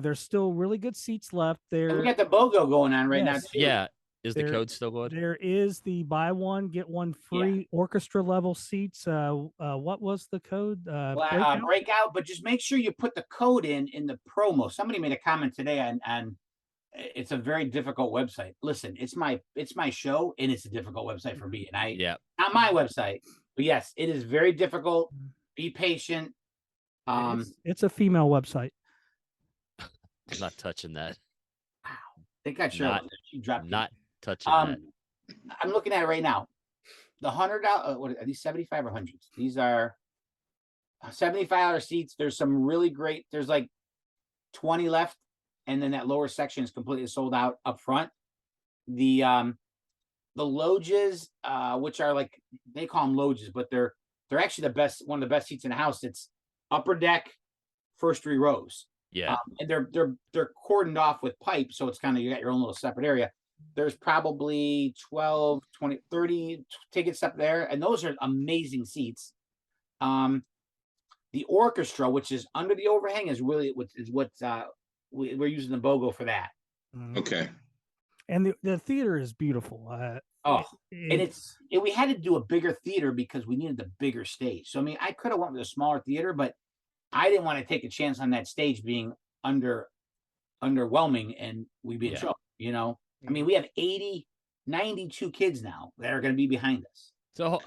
C: There's still really good seats left there.
D: We got the BOGO going on right now too.
A: Yeah, is the code still good?
C: There is the buy one get one free orchestra level seats. What was the code?
D: Breakout. But just make sure you put the code in the promo. Somebody made a comment today on it's a very difficult website. Listen, it's my show, and it's a difficult website for me. And not my website, but yes, it is very difficult. Be patient.
C: It's a female website.
A: I'm not touching that.
D: Wow, they got Cheryl. She dropped.
A: Not touching that.
D: I'm looking at it right now. The $100. What are these? 75 or hundreds? These are $75 seats. There's some really great. There's like 20 left. And then that lower section is completely sold out up front. The loges, which are like, they call them loges, but they're actually one of the best seats in the house. It's upper deck, first 3 rows.
A: Yeah.
D: And they're cordoned off with pipe, so it's kind of, you got your own little separate area. There's probably 12, 20, 30 tickets up there, and those are amazing seats. The orchestra, which is under the overhang, is really what we're using the BOGO for that.
B: Okay.
C: And the theater is beautiful.
D: And we had to do a bigger theater because we needed the bigger stage. So I mean, I could have went with a smaller theater, but I didn't want to take a chance on that stage being underwhelming and we being show. You know, I mean, we have 92 kids now that are going to be behind us.
A: So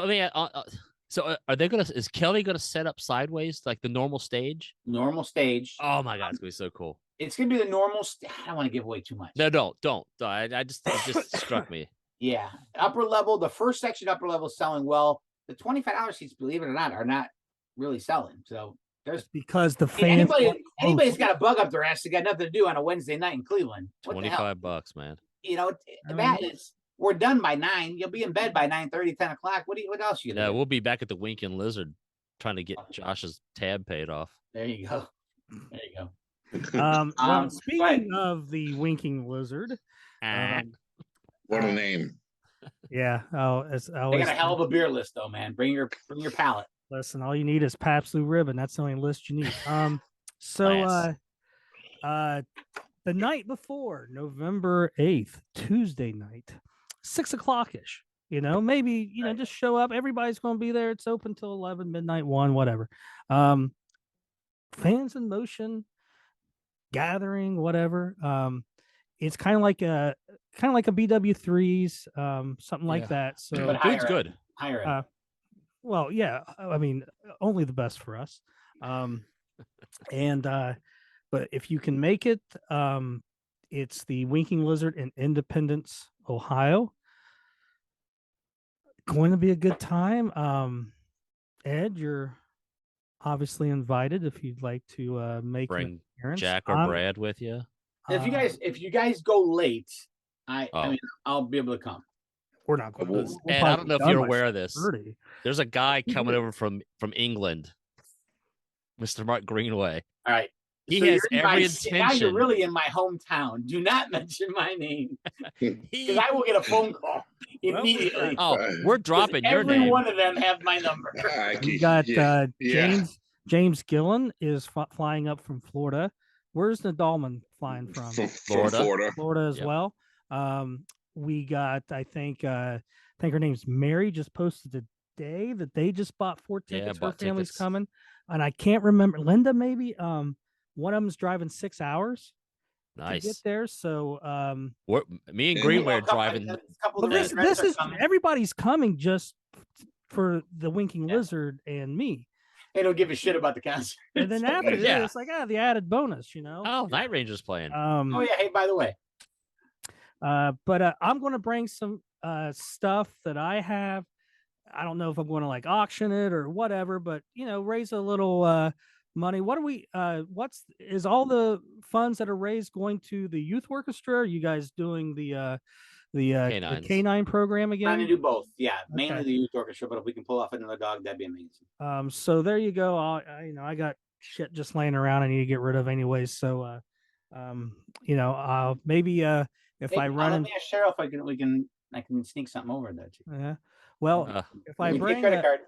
A: I mean, so are they is Kelly gonna set up sideways like the normal stage?
D: Normal stage.
A: Oh my God, it's gonna be so cool.
D: It's gonna be the normal. I don't want to give away too much.
A: No, don't. It just struck me.
D: Yeah, upper level. The first section, upper level, is selling well. The $25 seats, believe it or not, are not really selling. So there's
C: because the fans.
D: Anybody's got a bug up their ass. They got nothing to do on a Wednesday night in Cleveland.
A: $25, man.
D: You know, that is. We're done by 9. You'll be in bed by 9:30, 10 o'clock. What else you gonna do?
A: We'll be back at the Winking Lizard trying to get Josh's tab paid off.
D: There you go.
C: Well, speaking of the Winking Lizard,
B: what a name.
C: Yeah. They
D: got a hell of a beer list though, man. Bring your palate.
C: Listen, all you need is Pabst Blue Ribbon. That's the only list you need. The night before, November 8th, Tuesday night, 6 o'clock-ish, maybe, just show up. Everybody's going to be there. It's open till 11, midnight, 1, whatever. Fans in Motion gathering, whatever. It's kind of like a BW3s, something like that. So
A: but food's good.
D: Higher.
C: Well, yeah, I mean, only the best for us. But if you can make it, it's the Winking Lizard in Independence, Ohio. Going to be a good time. Ed, you're obviously invited if you'd like to make
A: bring
C: an appearance.
A: Jack or Brad with you.
D: If you guys go late, I mean, I'll be able to come.
C: We're not going to.
A: And I don't know if you're aware of this. 30. There's a guy coming over from England, Mr. Mark Greenway.
D: All right.
A: He has every intention.
D: Now you're really in my hometown. Do not mention my name because I will get a phone call immediately.
A: We're dropping your name.
D: Every one of them have my number.
C: We got James Gillen is flying up from Florida. Where's Nadalman flying from?
B: Florida.
C: Florida as well. We got, I think her name's Mary, just posted today that they just bought 4 tickets. Her family's coming, and I can't remember. Linda, maybe. One of them's driving 6 hours.
A: Nice.
C: To get there. So,
A: me and Greenway are driving.
C: This is everybody's coming just for the Winking Lizard and me.
D: They don't give a shit about the concert.
C: And then after this, it's like the added bonus,
A: Oh, Night Ranger's playing.
D: Hey, by the way.
C: But I'm going to bring some stuff that I have. I don't know if I'm going to auction it or whatever, but raise a little money. What are we? Is all the funds that are raised going to the youth orchestra? Are you guys doing the canine program again?
D: Trying to do both. Yeah, mainly the youth orchestra, but if we can pull off another dog, that'd be amazing. So
C: there you go. I got shit just laying around I need to get rid of anyways. So maybe if I run
D: in Cheryl, if I can sneak something over there too.
C: Yeah. Well, if I bring
D: credit card.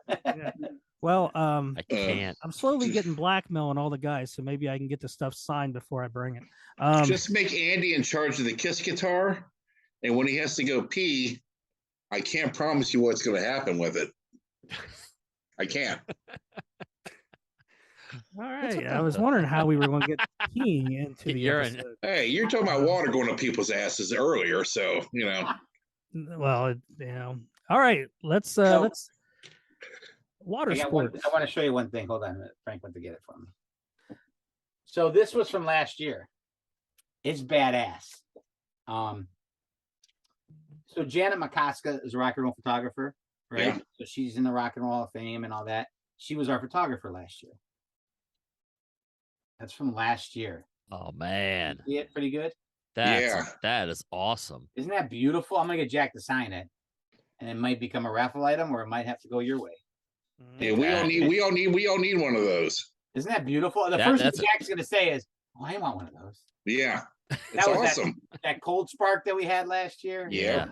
C: Well,
A: I can't.
C: I'm slowly getting blackmail on all the guys, so maybe I can get the stuff signed before I bring it.
B: Just make Andy in charge of the Kiss guitar, and when he has to go pee, I can't promise you what's going to happen with it. I can't.
C: All right. I was wondering how we were going to get peeing into the episode.
B: Hey, you're talking about water going up people's asses earlier, so
C: Well, All right. Let's water sports.
D: I want to show you one thing. Hold on a minute. Frank went to get it for me. So this was from last year. It's badass. So Janet McCoska is a rock and roll photographer, right? Yeah. So she's in the Rock and Roll Hall of Fame and all that. She was our photographer last year. That's from last year.
A: Oh man.
D: See it pretty good?
A: That is awesome.
D: Isn't that beautiful? I'm gonna get Jack to sign it. And it might become a raffle item or it might have to go your way.
B: Yeah, we all need one of those.
D: Isn't that beautiful? The first thing Jack's going to say is, "Oh, I want one of those."
B: Yeah, it's awesome.
D: That cold spark that we had last year.
A: Yeah.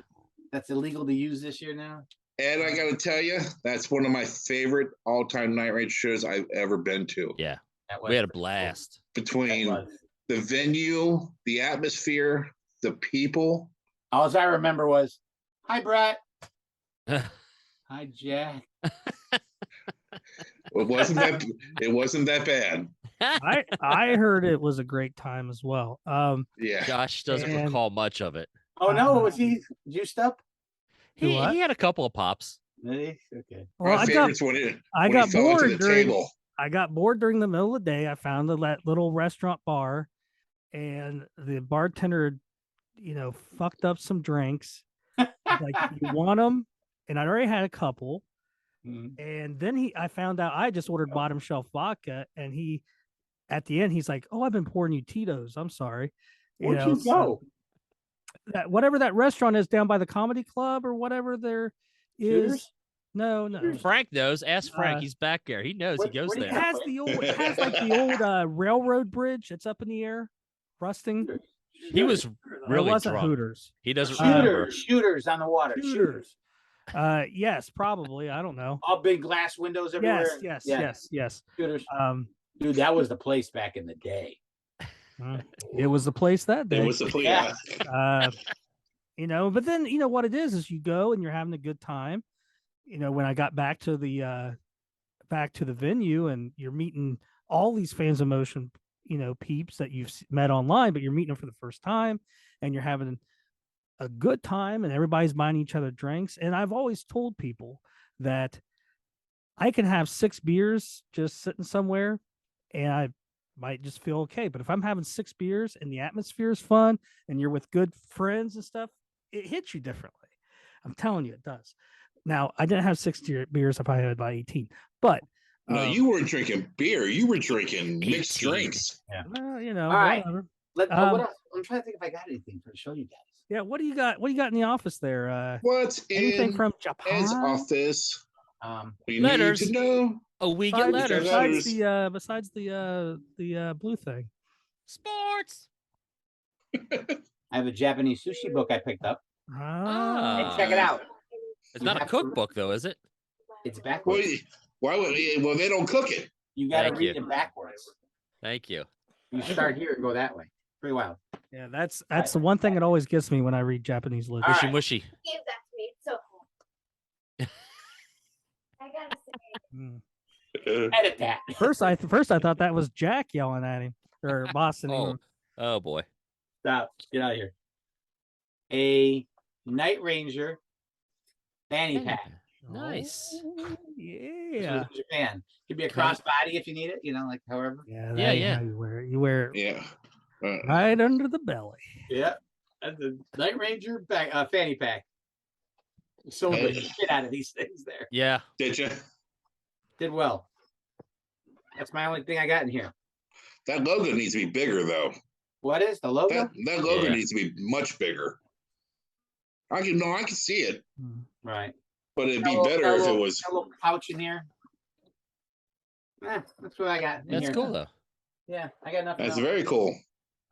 D: That's illegal to use this year now.
B: And I got to tell you, that's one of my favorite all-time Night Range shows I've ever been to.
A: Yeah, we had a blast.
B: Between the venue, the atmosphere, the people.
D: All I remember was, "Hi, Brett." "Hi, Jack."
B: It wasn't that bad.
C: I heard it was a great time as well.
B: Yeah.
A: Josh doesn't recall much of it.
D: Oh no, was he juiced up?
A: He had a couple of pops.
D: Really? Okay.
C: Well,
B: My favorite's when he fell into the table.
C: I got bored during the middle of the day. I found that little restaurant bar, and the bartender, fucked up some drinks. Like, "You want them?" And I already had a couple. And then I found out I just ordered bottom shelf vodka, and at the end he's like, "Oh, I've been pouring you Tito's. I'm sorry."
D: Where'd you go?
C: Whatever that restaurant is down by the comedy club or whatever there is.
D: Shooters?
C: No.
A: Frank knows. Ask Frank. He's back there. He knows. He goes there.
C: It has like the old railroad bridge that's up in the air, rusting.
A: He was really
C: it wasn't
A: drunk.
C: Hooters.
A: He doesn't remember.
D: Shooters on the water. Shooters.
C: Yes, probably. I don't know.
D: All big glass windows everywhere.
C: Yes.
D: Shooters. Dude, that was the place back in the day.
C: It was the place that day.
B: It was the place. Yeah.
C: But then what it is you go and you're having a good time. When I got back to the venue, and you're meeting all these fans of motion, peeps that you've met online, but you're meeting them for the first time, and you're having a good time, and everybody's buying each other drinks. And I've always told people that I can have 6 beers just sitting somewhere, and I might just feel okay. But if I'm having 6 beers and the atmosphere is fun and you're with good friends and stuff, it hits you differently. I'm telling you, it does. Now, I didn't have 6 beers. I probably had about 18. But
B: no, you weren't drinking beer. You were drinking mixed drinks.
D: Yeah.
C: All
D: right.
C: Whatever.
D: What else? I'm trying to think if I got anything to show you guys.
C: Yeah, what do you got? What do you got in the office there?
B: What's
C: anything
B: in
C: from Japan?
B: Ed's office?
A: We letters.
B: Need to know.
A: Oh, we get letters.
C: Besides the blue thing.
A: Sports.
C: I
D: have a Japanese sushi book I picked up.
C: Hey,
D: check it out.
A: It's not a cookbook, though, is it?
D: It's backwards.
B: Why would they don't cook it?
D: You got to read it backwards.
A: Thank you.
D: You start here and go that way. Pretty wild.
C: Yeah, that's the one thing that always gets me when I read Japanese literature.
A: Mushy mushy.
F: Give that to me. It's so cool. I gotta say.
D: Edit that.
C: First I thought that was Jack yelling at him or bossing him.
A: Oh boy.
D: Stop. Get out of here. A Night Ranger fanny pack.
A: Nice.
C: Yeah.
D: Japan. Could be a crossbody if you need it, like however.
C: Yeah. You wear it.
B: Yeah.
C: Right under the belly.
D: Yeah. That's a Night Ranger fanny pack. So good shit out of these things there.
A: Yeah.
B: Did you?
D: Did well. That's my only thing I got in here.
B: That logo needs to be bigger, though.
D: What is the logo?
B: That logo needs to be much bigger. I can see it.
D: Right.
B: But it'd be better if it was
D: a little pouch in here. That's what I got.
A: That's cool though.
D: Yeah, I got nothing.
B: That's
D: else.
B: very cool.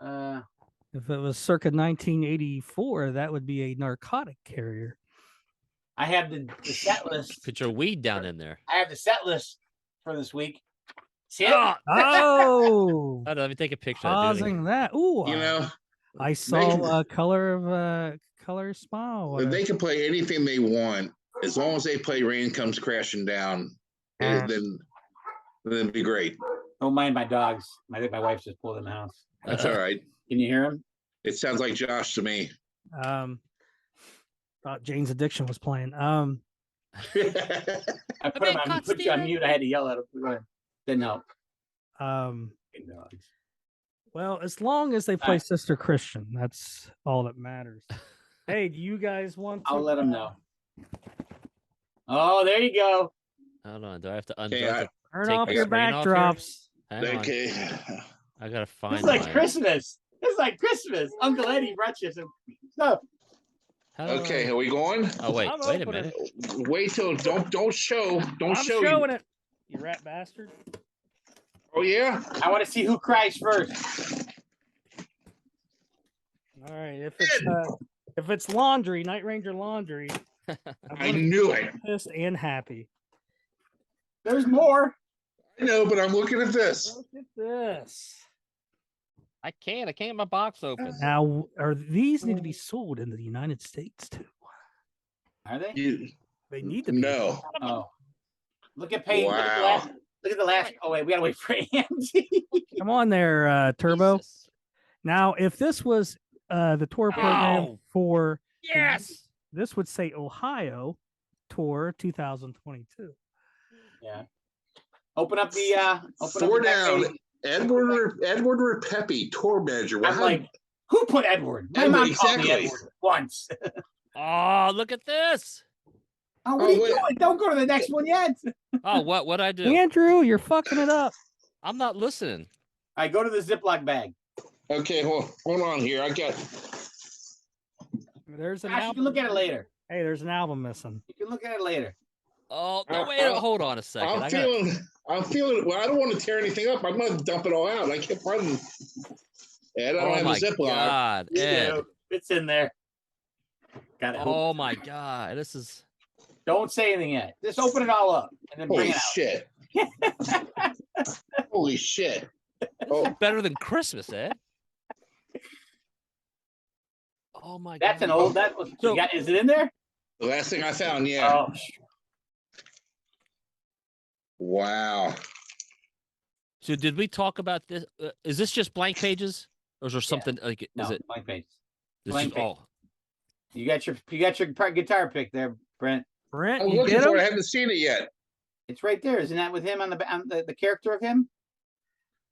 C: If it was circa 1984, that would be a narcotic carrier.
D: I have the set list.
A: Put your weed down in there.
D: I have the set list for this week. See it?
C: Oh,
A: let me take a picture.
C: Pausing that. Ooh, I saw a color smile.
B: They can play anything they want as long as they play "Rain Comes Crashing Down." Then it'd be great.
D: Don't mind my dogs. I think my wife just pulled in the house.
B: That's all right.
D: Can you hear him?
B: It sounds like Josh to me.
C: Thought Jane's Addiction was playing.
D: I put you on mute. I had to yell at him. Didn't help.
C: Well, as long as they play Sister Christian, that's all that matters. Hey, do you guys want to?
D: I'll let them know. Oh, there you go.
A: Hold on. Do I have to
C: turn off your backdrops?
B: Okay.
A: I gotta find.
D: It's like Christmas. It's like Christmas. Uncle Eddie brought you some stuff.
B: Okay, are we going?
A: Oh wait a minute.
B: Wait till don't show.
C: I'm showing it. You rat bastard.
B: Oh yeah.
D: I want to see who cries first.
C: All right, if it's laundry, Night Ranger laundry,
B: I knew it.
C: pissed and happy.
D: There's more.
B: I know, but I'm looking at this.
C: Look at this.
A: I can't get my box open.
C: Now, are these need to be sold in the United States too?
D: Are they?
C: They need to be.
B: No.
D: Oh, look at Peyton.
B: Wow.
D: Look at the last. Oh wait, we gotta wait for Angie.
C: Come on there, Turbo.
A: Jesus.
C: Now, if this was the tour program
A: Oh.
C: for
A: Yes.
C: this would say Ohio tour 2022.
D: Yeah. Open up the. Open
B: Four
D: up the back
B: down.
D: page.
B: Edward Ripepi, tour manager.
D: I'm like, who put Edward? My
B: Edward,
D: mom called me
B: exactly.
D: Edward once.
A: Oh, look at this.
D: Oh, what are you
B: wait.
D: doing? Don't go to the next one yet.
A: Oh, what I do?
C: Andrew, you're fucking it up.
A: I'm not listening.
D: I go to the Ziploc bag.
B: okay, hold on here. I got.
C: There's an
D: Gosh, you
C: album.
D: can look at it later.
C: Hey, there's an album missing.
D: You can look at it later.
A: Oh, no, wait, hold on a second.
B: I'm feeling. Well, I don't want to tear anything up. I'm gonna dump it all out. I kept running. Ed, I don't
A: Oh
B: have
A: my
B: a Ziploc.
A: God, Ed.
D: It's in there. Got it.
A: Oh my God, this is.
D: Don't say anything yet. Just open it all up and then bring
B: Holy
D: it out.
B: shit! Holy shit! Oh,
A: Better than Christmas, Ed. Oh my
D: That's
A: God.
D: an old. That was.
A: So-
D: Is it in there?
B: the last thing I found. Yeah.
D: Oh,
B: Wow.
A: So did we talk about this? Is this just blank pages, or is there something like?
D: no,
A: Is it?
D: blank page.
A: This
D: blank
A: is,
D: page.
A: oh,
D: You got your guitar pick there, Brent.
C: Brent,
B: I'm
C: you
B: looking
C: get
B: for
C: him?
B: it. I haven't seen it yet.
D: It's right there. Isn't that with him on the character of him?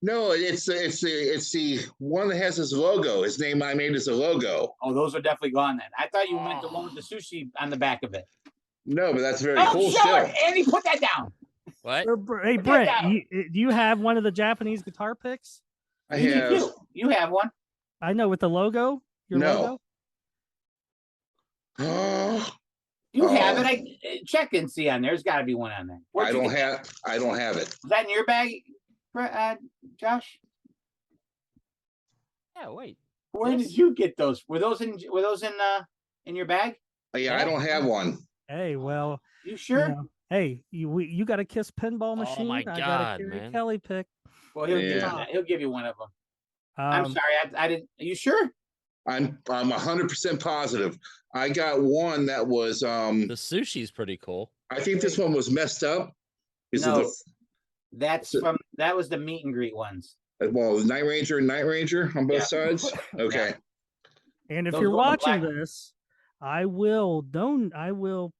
B: No, it's the one that has his logo. His name I made is a logo.
D: Oh, those are definitely gone then. I thought you meant the one with the sushi on the back of it.
B: No, but that's very
D: Oh,
B: cool.
D: show
B: Still,
D: it, Andy. Put that down.
A: what?
C: Hey,
D: Put that
C: Brent,
D: down.
C: do you have one of the Japanese guitar picks?
B: I
D: You
B: have.
D: do. You have one.
C: I know with the logo. Your
B: No.
C: logo.
B: Oh,
D: You have
B: Oh.
D: it. I check and see on there. There's got to be one on there. Where'd
B: I
D: you
B: don't
D: get that?
B: have. I don't have it.
D: Was that in your bag, Josh?
A: Yeah, wait.
D: Where did you get those? Were those in your bag?
B: Yeah, I don't have one.
C: Hey, well,
D: You
C: you
D: sure?
C: know, hey, you got a Kiss pinball machine.
A: my
C: I got
A: God,
C: a Carrie
A: man.
C: Kelly pick.
D: Well, he'll give you
B: Yeah.
D: that. He'll give you one of them. I'm
C: Um,
D: sorry, I didn't. Are you sure?
B: I'm 100% positive. I got one that was
A: The sushi's pretty cool.
B: I think this one was messed up. Is
D: No.
B: it
D: That was the meet and greet ones.
B: the Night Ranger and Night Ranger on both
D: Yeah.
B: sides? Okay.
C: And if
D: Those
C: you're
D: were the
C: watching
D: black-
C: this, I will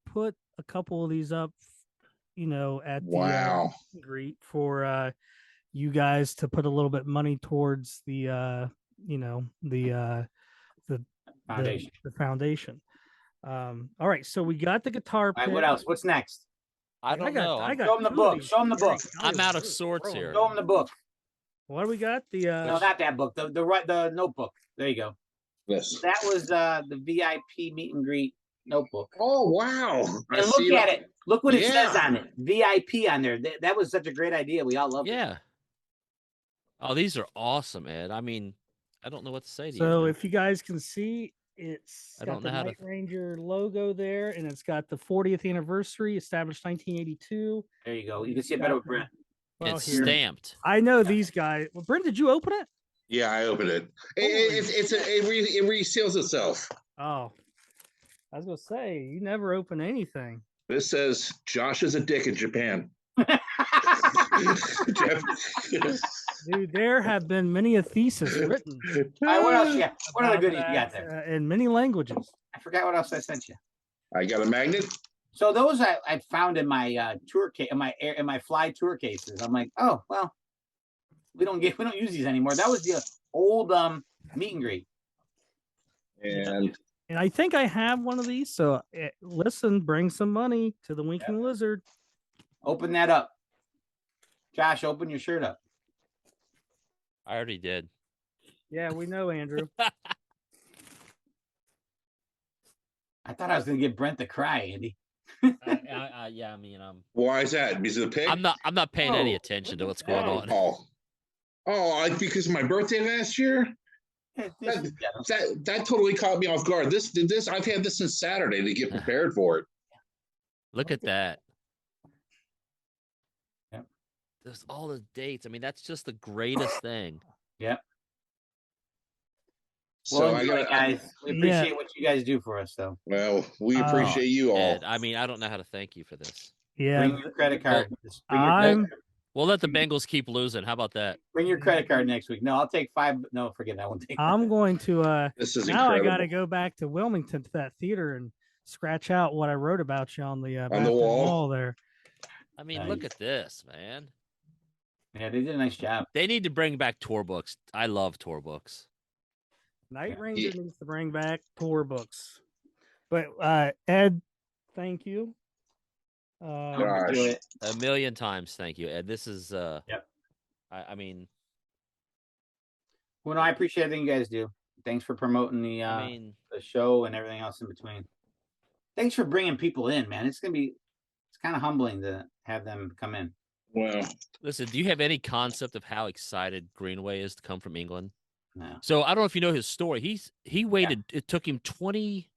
C: put a couple of these up, at the
B: Wow.
C: greet for you guys to put a little bit money towards the
D: Foundation.
C: the foundation. All right, so we got the guitar
D: All right,
C: pick.
D: what else? What's next?
A: I don't know.
C: I got
D: Show 'em the
C: two of
D: book.
C: these.
D: Show 'em the book.
A: I'm out of sorts
C: Rolling.
A: here.
D: Show them the book.
C: What do we got? The
D: No, not that book. The notebook. There you go.
B: Yes.
D: That was the VIP meet and greet notebook.
B: Oh wow. I
D: And
B: see
D: look at it. Look what it says
B: Yeah.
D: on it. VIP on there. That was such a great idea. We all loved it.
A: Yeah. Oh, these are awesome, Ed. I mean, I don't know what to say to you.
C: So
A: man.
C: if you guys can see, it's
A: I
C: got
A: don't
C: the
A: know how to-
C: Night Ranger logo there, and it's got the 40th anniversary, established 1982.
D: There you go. You can see it better with Brent.
C: Well,
A: it's
C: here.
A: stamped.
C: I know these guys. Well, Brent, did you open it?
B: Yeah, I opened it. It reseals itself.
C: Oh, I was gonna say you never open anything.
B: This says Josh is a dick in Japan.
C: Dude, there have been many a thesis written
D: All right, what else you got? What other
C: about
D: goodies you got
C: that,
D: there?
C: in many languages.
D: I forgot what else I sent you.
B: I got a magnet.
D: So those I found in my tour case, in my fly tour cases. I'm like, oh well, we don't use these anymore. That was the old meet and greet.
B: And
C: And I think I have one of these. So listen, bring some money to the Winking Lizard.
D: Open that up. Josh, open your shirt up.
A: I already did.
C: Yeah, we know, Andrew.
D: I thought I was gonna get Brent to cry, Andy.
A: Yeah, I mean,
B: why is that? Because of the pig?
A: I'm not paying any
D: Oh,
A: attention to
D: look
A: what's
D: at
A: going
D: that.
A: on.
B: Oh, Oh, because of my birthday last year? That totally caught me off guard. This I've had this since Saturday to get prepared for it.
A: Look at that.
D: Yep.
A: There's all the dates. I mean, that's just the greatest thing.
D: Yep.
B: So
D: well, enjoy, guys. We appreciate what you guys do for us, though.
B: Well, we appreciate you all.
A: Ed, I mean, I don't know how to thank you for this.
C: Yeah.
D: Bring your credit card. Well,
A: we'll let the Bengals keep losing. How about that?
D: Bring your credit card next week. No, I'll take 5. No, forget that one.
C: I'm going to.
B: This is
C: now
B: incredible.
C: I got to go back to Wilmington to that theater and scratch out what I wrote about you on the
B: wall
C: there.
A: I mean, look at this, man.
D: Yeah, they did a nice job.
A: They need to bring back tour books. I love tour books.
C: Night Ranger needs to bring back tour books. But Ed, thank you.
A: A million times, thank you, Ed. This is
D: yep.
A: I mean,
D: well, no, I appreciate everything you guys do. Thanks for promoting the the show and everything else in between. Thanks for bringing people in, man. It's kind of humbling to have them come in.
B: Well,
A: listen, do you have any concept of how excited Greenway is to come from England?
D: No.
A: So I don't know if you know his story. He waited. Yeah. It took him 20.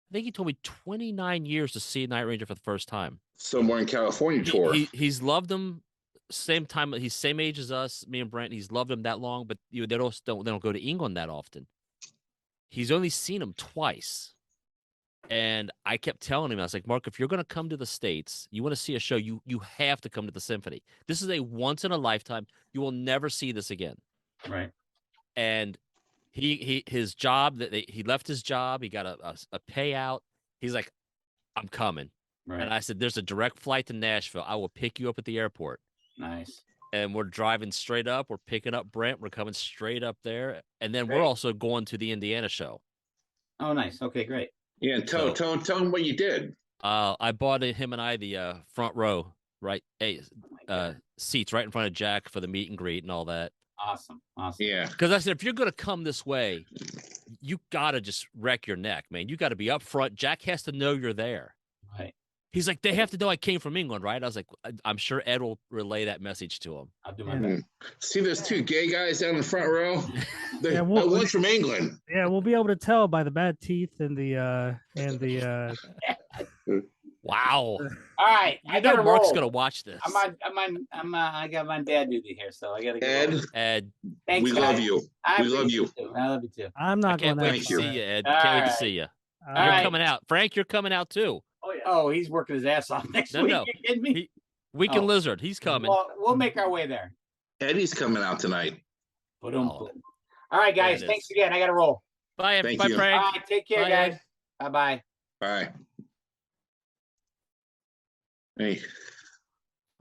A: I think he told me 29 years to see Night Ranger for the first time.
B: Somewhere in California tour.
A: He's loved them. Same time. He's same age as us, me and Brent. He's loved them that long, but they don't go to England that often. He's only seen them twice. And I kept telling him, I was like, Mark, if you're going to come to the States, you want to see a show, you have to come to the Symphony. This is a once in a lifetime. You will never see this again.
D: Right.
A: And his job, he left his job. He got a payout. He's like, I'm coming.
D: Right.
A: And I said, there's a direct flight to Nashville. I will pick you up at the airport.
D: Nice.
A: And we're driving straight up. We're picking up Brent. We're coming straight up there. And then we're also going to the Indiana show.
D: Oh, nice. Okay, great.
B: Yeah, and tell him what you did.
A: I bought him and I the front row, right? Seats right in front of Jack for the meet and greet and all that.
D: Awesome.
B: Yeah.
A: Because I said, if you're going to come this way, you got to just wreck your neck, man. You got to be up front. Jack has to know you're there.
D: Right.
A: He's like, they have to know I came from England, right? I was like, I'm sure Ed will relay that message to him.
D: I'll do my best.
B: See those two gay guys down in the front row? One's from England.
C: Yeah, we'll be able to tell by the bad teeth and the
A: Wow.
D: All right,
A: I know Mark's gonna watch this.
D: I got my dad duty here, so I gotta go.
A: Ed,
D: thanks,
B: we love you. We love you.
D: I love you too.
C: I'm not
A: going to
C: wait
A: to see you, Ed.
D: All
A: Can't wait to see you. You're coming out, Frank. You're coming out too.
D: Oh yeah. Oh, he's working his ass off next week. You kidding me?
A: Weekend Lizard. He's coming.
D: Well, we'll make our way there.
B: Eddie's coming out tonight.
D: All right, guys. Thanks again. I got to roll.
A: Bye,
B: Thank
A: Frank.
B: you.
D: All right, take care, guys. Bye-bye.
B: Bye. Hey.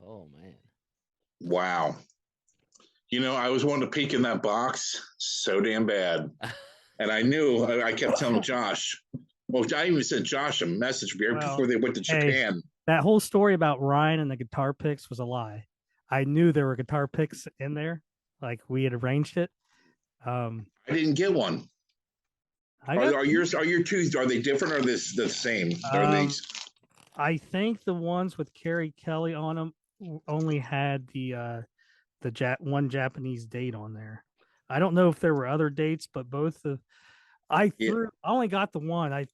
A: Oh man.
B: Wow. You know, I was wanting to peek in that box so damn bad. And I kept telling Josh. Well, I even sent Josh a message before they went to Japan.
C: That whole story about Ryan and the guitar picks was a lie. I knew there were guitar picks in there. Like we had arranged it.
B: I didn't get one. Are your two, are they different or are they the same?
C: I think the ones with Carrie Kelly on them only had the one Japanese date on there. I don't know if there were other dates, but I only got the one. I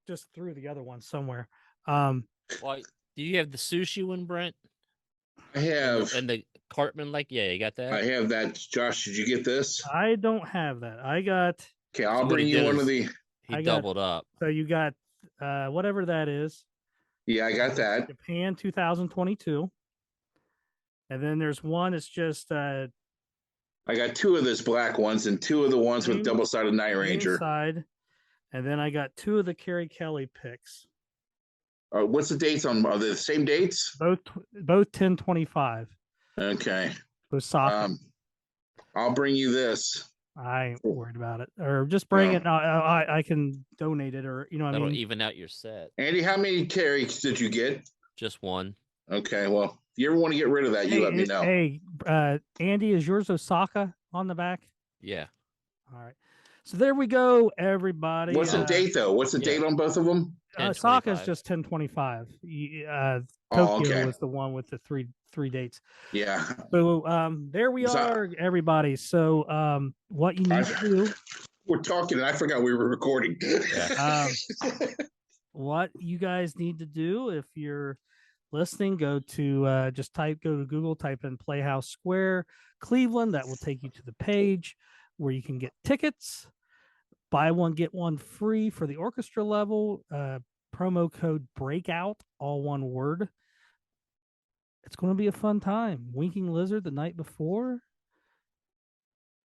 C: just threw the other one somewhere.
A: Well, do you have the sushi one, Brent?
B: I have.
A: And the Cartman, you got that?
B: I have that. Josh, did you get this?
C: I don't have that. I got.
B: Okay, I'll bring you one of the.
A: He doubled up.
C: So you got whatever that is.
B: Yeah, I got that.
C: Japan 2022. And then there's one. It's just. I
B: got two of those black ones and two of the ones with double-sided Night Ranger.
C: Inside, and then I got two of the Carrie Kelly picks.
B: What's the dates on? Are they the same dates?
C: Both 10/25.
B: Okay.
C: Osaka.
B: I'll bring you this.
C: I ain't worried about it. Or just bring it. I can donate it, or
A: That'll even out your set.
B: Andy, how many Carries did you get?
A: Just one.
B: Okay, well, if you ever want to get rid of that, you let me know.
C: Hey, Andy, is yours Osaka on the back?
A: Yeah.
C: All right. So there we go, everybody.
B: What's the date, though? What's the date on both of them?
C: Osaka is just 10/25. Tokyo was the one with the 3 dates.
B: Yeah.
C: So there we are, everybody. So what you need to do.
B: We're talking, and I forgot we were recording.
C: What you guys need to do if you're listening, go to go to Google, type in Playhouse Square Cleveland. That will take you to the page where you can get tickets. Buy one, get one free for the orchestra level. Promo code BREAKOUT, all one word. It's going to be a fun time. Winking Lizard the night before.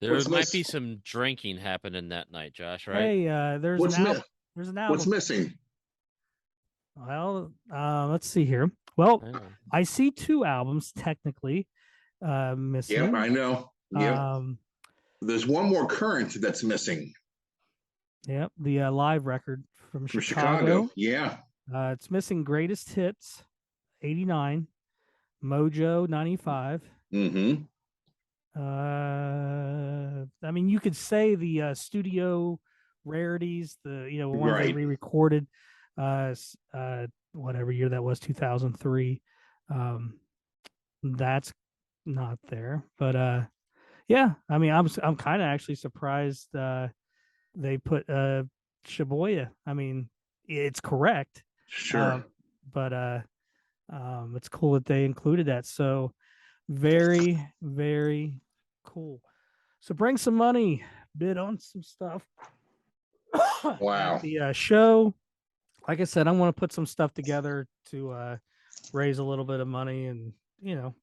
A: There might be some drinking happening that night, Josh, right?
C: Hey, there's an album.
B: What's missing?
C: Well, let's see here. Well, I see 2 albums technically missing.
B: Yeah, I know. Yeah. There's one more current that's missing.
C: Yep, the live record from Chicago.
B: Yeah.
C: It's missing Greatest Hits, 89, Mojo, 95.
B: Mm-hmm.
C: I mean, you could say the studio rarities, the ones they re-recorded, whatever year that was, 2003. That's not there, but yeah. I mean, I'm kind of actually surprised they put Shibuya. I mean, it's correct.
B: Sure.
C: But it's cool that they included that. So very, very cool. So bring some money, bid on some stuff.
B: Wow.
C: At the show. Like I said, I want to put some stuff together to raise a little bit of money, and it'll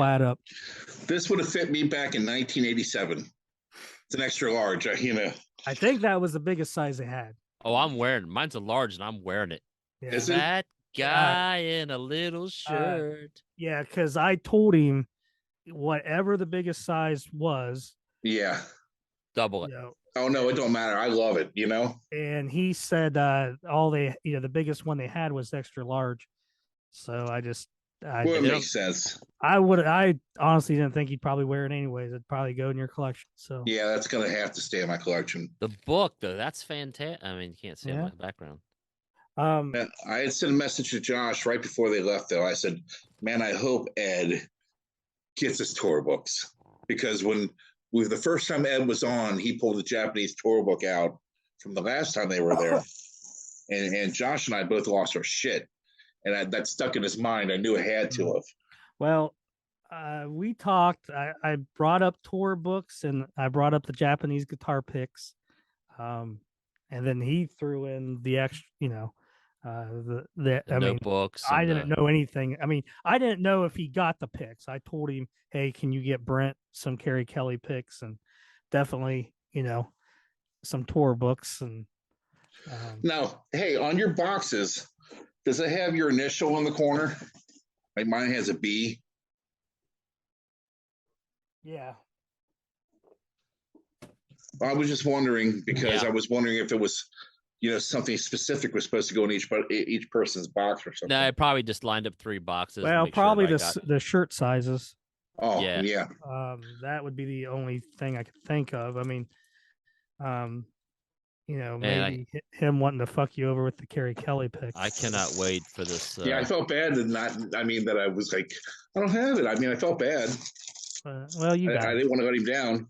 C: add up.
B: This would have fit me back in 1987. It's an extra large,
C: I think that was the biggest size they had.
A: Oh, I'm wearing mine's a large, and I'm wearing it.
C: Yeah.
B: Is it?
A: That guy in a little shirt.
C: Yeah, because I told him whatever the biggest size was.
B: Yeah.
A: Double it.
B: Oh no, it don't matter. I love it.
C: And he said the biggest one they had was extra large. So
B: it makes sense.
C: I honestly didn't think he'd probably wear it anyways. It'd probably go in your collection. So
B: yeah, that's gonna have to stay in my collection.
A: The book though, that's fantastic. I mean, you can't see it in the background.
B: I had sent a message to Josh right before they left though. I said, man, I hope Ed gets his tour books, because the first time Ed was on, he pulled the Japanese tour book out from the last time they were there. And Josh and I both lost our shit. And that stuck in his mind. I knew it had to have.
C: Well, we talked. I brought up tour books, and I brought up the Japanese guitar picks. And then he threw in the extra, the
A: notebooks.
C: I didn't know anything. I mean, I didn't know if he got the picks. I told him, hey, can you get Brent some Kerry Kelly picks, and definitely, some tour books. And
B: now, hey, on your boxes, does it have your initial in the corner? Like mine has a B.
C: Yeah.
B: I was just wondering, because I was wondering if it was, something specific was supposed to go in each person's box or something.
A: No, I probably just lined up 3 boxes.
C: Well, probably the shirt sizes.
B: Oh, yeah.
C: That would be the only thing I could think of. I mean, maybe him wanting to fuck you over with the Kerry Kelly pick.
A: I cannot wait for this.
B: Yeah, I felt bad that I was like, I don't have it. I mean, I felt bad.
C: Well, I
B: didn't want to let him down.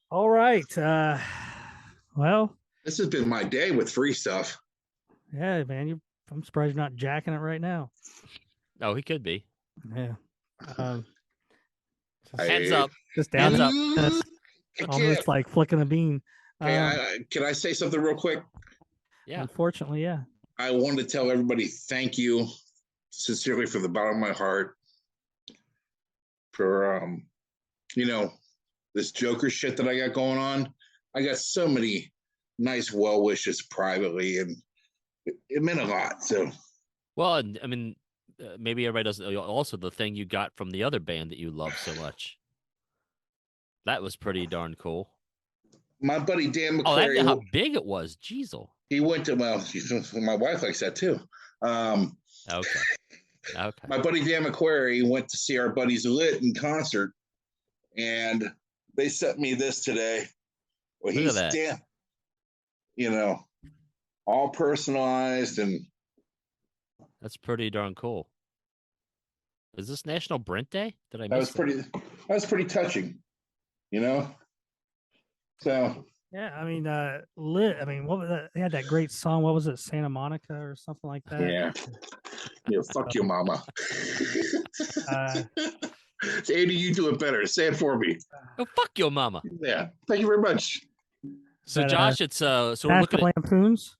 C: All right. Well,
B: this has been my day with free stuff.
C: Yeah, man. I'm surprised you're not jacking it right now.
A: Oh, he could be.
C: Yeah.
A: Hands up.
C: Just hands up. Almost like flicking a bean.
B: Hey, can I say something real quick?
A: Yeah.
C: Unfortunately, yeah.
B: I wanted to tell everybody thank you sincerely from the bottom of my heart for this Joker shit that I got going on. I got so many nice well wishes privately, and it meant a lot. So,
A: well, I mean, maybe everybody doesn't. Also, the thing you got from the other band that you love so much. That was pretty darn cool.
B: My buddy Dan McQuarrie.
A: Oh, that's how big it was. Jeezel.
B: He went to, my wife likes that too.
A: Okay.
B: My buddy Dan McQuarrie went to see our buddies Lit in concert, and they sent me this today. Well, he's Dan, all personalized, and
A: That's pretty darn cool. Is this National Brent Day? Did I
B: That
A: miss
B: was pretty touching, you know. So
C: Yeah, I mean, lit. I mean, what was that? They had that great song. What was it, Santa Monica or something like that?
B: yeah, fuck your mama.
C: Uh,
B: Andy, you do it better. Say it for me.
A: Oh, fuck your mama.
B: Yeah, thank you very much.
A: So
C: But,
A: Josh, it's so we're looking
C: National
A: at
C: Lampoons.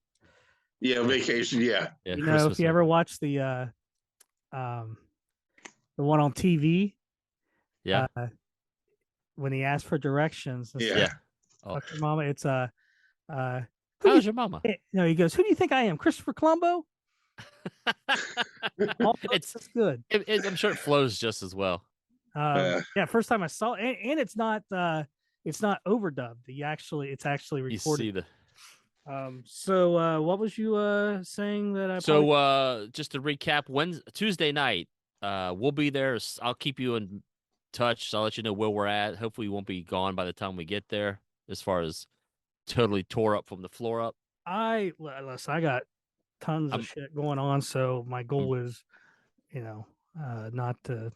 B: Yeah, vacation. Yeah,
A: yeah,
C: You know,
A: Christmas
C: if you ever watch the one on TV,
A: yeah,
C: when he asked for directions, and
B: yeah.
C: said,
A: yeah. Oh,
C: "Fuck your mama," it's who
A: how's your mama?
C: no, he goes, "Who do you think I am, Christopher Columbo?"
A: It's
C: That's good.
A: I'm sure it flows just as well.
C: Yeah, first time I saw it, and it's not overdubbed. It's actually
A: You
C: recorded.
A: see the
C: So what was you saying that I
A: just to recap, Tuesday night, we'll be there. I'll keep you in touch. So I'll let you know where we're at. Hopefully, we won't be gone by the time we get there. As far as totally tore up from the floor up.
C: listen, I got tons of shit going on, so my goal is, not to,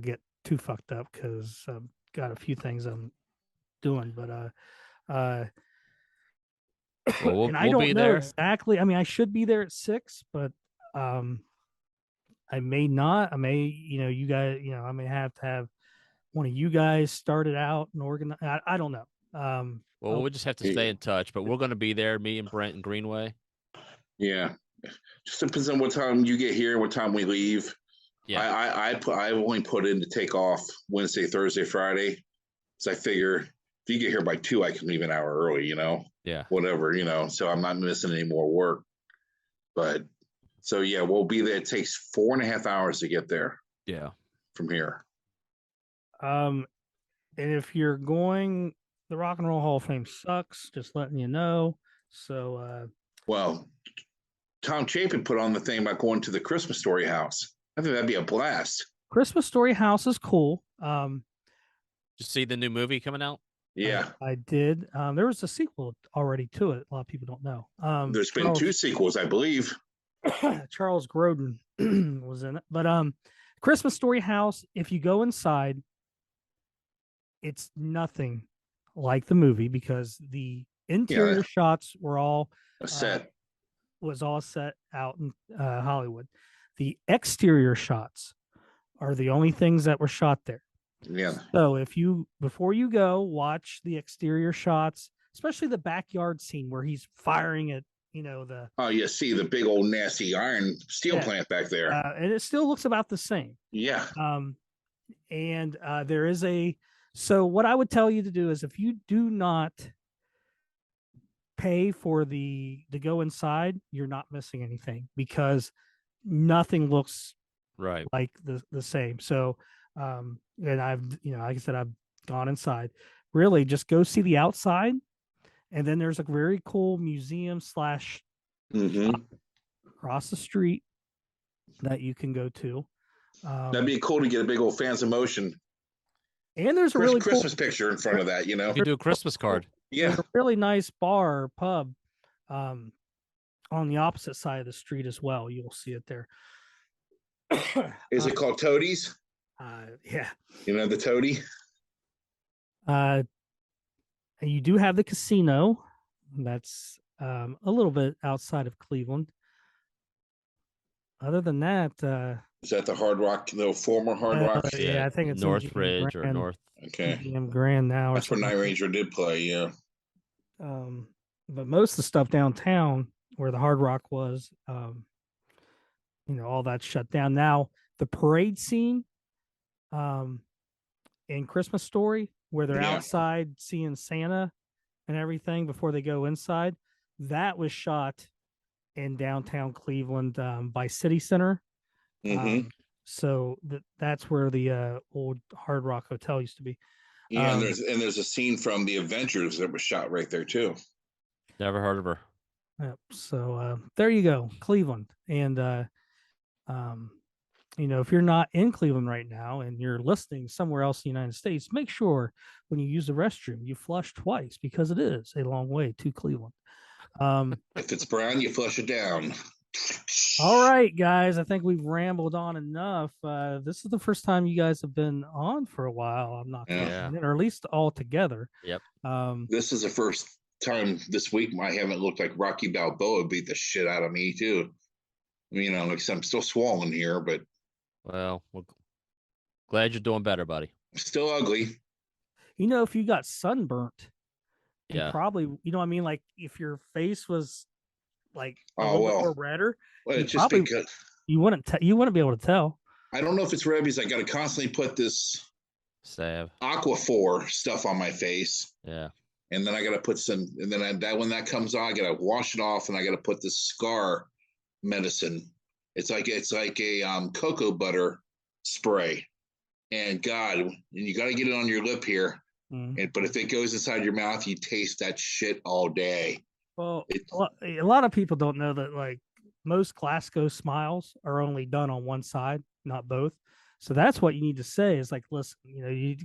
C: get too fucked up because I've got a few things I'm doing, but
A: Well,
C: and I
A: we'll
C: don't
A: be
C: know
A: there.
C: exactly. I mean, I should be there at 6, but I may not. I may, you guys, I may have to have one of you guys start it out and organize. I don't know.
A: Well, we'll just have to stay in touch, but we're going to be there. Me and Brent and Greenway.
B: Yeah, just depends on what time you get here, what time we leave.
A: Yeah,
B: I only put in to take off Wednesday, Thursday, Friday, so I figure if you get here by 2, I can leave an hour early.
A: Yeah.
B: Whatever, so I'm not missing any more work. But so yeah, we'll be there. It takes 4.5 hours to get there.
A: Yeah.
B: From here.
C: And if you're going, the Rock and Roll Hall of Fame sucks. Just letting you know. So,
B: well, Tom Chapin put on the thing about going to the Christmas Story house. I think that'd be a blast.
C: Christmas Story house is cool.
A: Just see the new movie coming out.
B: Yeah,
C: I did. There was a sequel already to it. A lot of people don't know.
B: There's been 2 sequels, I believe.
C: Charles Grodin was in it, but Christmas Story house. If you go inside, it's nothing like the movie because the interior shots were all
B: a set.
C: Was all set out in Hollywood. The exterior shots are the only things that were shot there.
B: Yeah.
C: So before you go, watch the exterior shots, especially the backyard scene where he's firing at, the. Oh,
B: you see the big old nasty iron steel plant back there.
C: And it still looks about the same.
B: Yeah.
C: And there is so what I would tell you to do is if you do not pay for to go inside, you're not missing anything because nothing looks
A: right
C: like the same. So, and I've, like I said, I've gone inside. Really, just go see the outside, and then there's a very cool museum / across the street that you can go to.
B: That'd be cool to get a big old Fans of Motion.
C: And there's a really
B: Christmas
C: cool
B: picture in front of that.
A: You can do a Christmas card.
B: Yeah,
C: there's a really nice bar or pub on the opposite side of the street as well. You'll see it there.
B: Is it called Toadies?
C: Yeah.
B: The Toady?
C: You do have the casino. That's a little bit outside of Cleveland. Other than that,
B: is that the Hard Rock, the former Hard Rock?
C: Yeah, I think it's
A: Northridge or North.
B: Okay.
C: MGM Grand now.
B: That's where Night Ranger did play. Yeah.
C: But most of the stuff downtown where the Hard Rock was, all that's shut down now. The parade scene, in Christmas Story, where they're outside seeing Santa and everything before they go inside, that was shot in downtown Cleveland by City Center. So that's where the old Hard Rock Hotel used to be.
B: Yeah, and there's a scene from The Avengers that was shot right there too.
A: Never heard of her.
C: Yep. So there you go, Cleveland. And if you're not in Cleveland right now and you're listening somewhere else in the United States, make sure when you use the restroom you flush twice because it is a long way to Cleveland.
B: If it's brown, you flush it down.
C: All right, guys. I think we've rambled on enough. This is the first time you guys have been on for a while. I'm not
A: Yeah.
C: or at least all together.
A: Yep.
B: This is the first time this week I haven't looked like Rocky Balboa beat the shit out of me too. You know, like I'm still swollen here, but
A: Well, we're glad you're doing better, buddy.
B: still ugly.
C: You know, if you got sunburnt, you
A: Yeah.
C: probably, you know what I mean? Like if your face was like a
B: Oh,
C: little bit
B: well.
C: more redder,
B: Well,
C: you
B: it's just
C: probably
B: because
C: you wouldn't be able to tell.
B: I don't know if it's rabies. I got to constantly put this
A: Salve.
B: Aquaphor stuff on my face,
A: Yeah.
B: and then I got to put some. And then that when that comes on, I got to wash it off, and I got to put this scar medicine. It's like a cocoa butter spray, and God, and you got to get it on your lip here. But if it goes inside your mouth, you taste that shit all day.
C: Well, a lot of people don't know that like most Glasgow smiles are only done on one side, not both. So that's what you need to say is like, listen, you know, you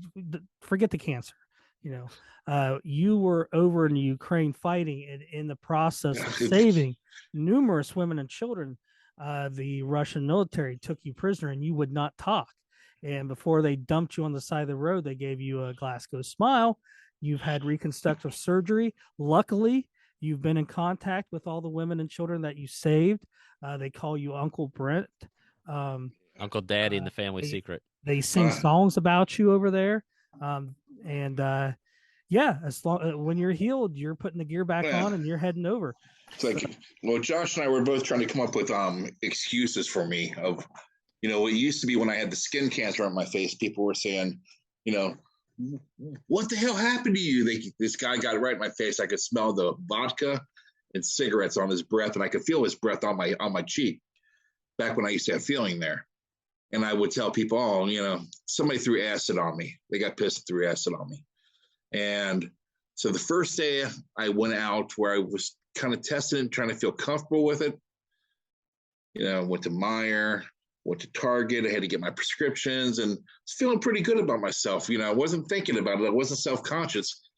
C: forget the cancer. You know, you were over in Ukraine fighting, and in the process of saving numerous women and children, the Russian military took you prisoner, and you would not talk. And before they dumped you on the side of the road, they gave you a Glasgow smile. You've had reconstructive surgery. Luckily, you've been in contact with all the women and children that you saved. They call you Uncle Brent.
A: Uncle Daddy and the family secret.
C: They sing songs about you over there. Yeah, as long when you're healed, you're putting the gear back on and you're heading over.
B: It's like, well, Josh and I were both trying to come up with excuses for me of, you know, it used to be when I had the skin cancer on my face, people were saying, you know, what the hell happened to you? This guy got it right in my face. I could smell the vodka and cigarettes on his breath, and I could feel his breath on my cheek. Back when I used to have feeling there, and I would tell people, oh, you know, somebody threw acid on me. They got pissed and threw acid on me. And so the first day I went out where I was kind of testing and trying to feel comfortable with it, you know, went to Meijer, went to Target. I had to get my prescriptions and was feeling pretty good about myself. You know, I wasn't thinking about it. I wasn't self-conscious.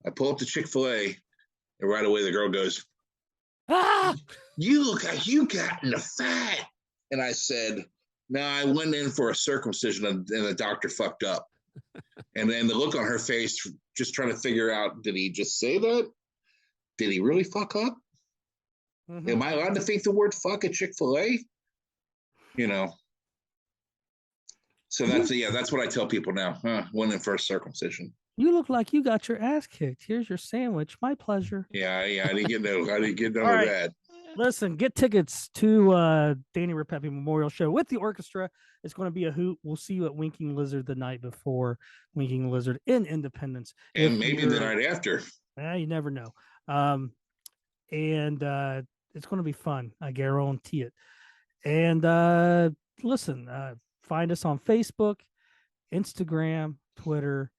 B: I pull up to Chick-fil-A, and right away the girl goes, "Ah, you look like you got in the fat." And I said, "No, I went in for a circumcision, and the doctor fucked up." And then the look on her face, just trying to figure out, did he just say that? Did he really fuck up? Am I allowed to think the word fuck at Chick-fil-A? You know. So that's what I tell people now. Went in for a circumcision.
C: You look like you got your ass kicked. Here's your sandwich. My pleasure.
B: Yeah, I didn't get no of
C: right.
B: that.
C: Listen, get tickets to Danny Ripepi Memorial Show with the orchestra. It's going to be a hoot. We'll see you at Winking Lizard the night before Winking Lizard in Independence.
B: And maybe the night after.
C: You never know. And it's going to be fun. I guarantee it. And listen, find us on Facebook, Instagram, Twitter,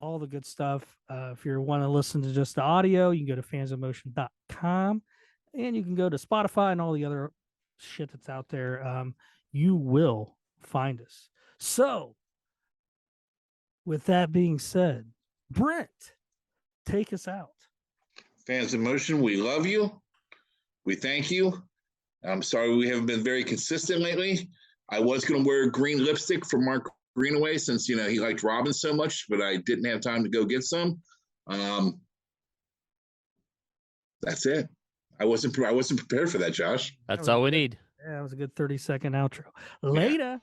C: all the good stuff. If you want to listen to just the audio, you can go to fansofmotion.com. And you can go to Spotify and all the other shit that's out there. You will find us. So, with that being said, Brent, take us out.
B: Fans of Motion, we love you. We thank you. I'm sorry we haven't been very consistent lately. I was going to wear green lipstick for Mark Greenaway since, you know, he liked Robin so much, but I didn't have time to go get some. That's it. I wasn't prepared for that, Josh.
A: That's all we need.
C: Yeah, it was a good 30-second outro. Later. Yeah.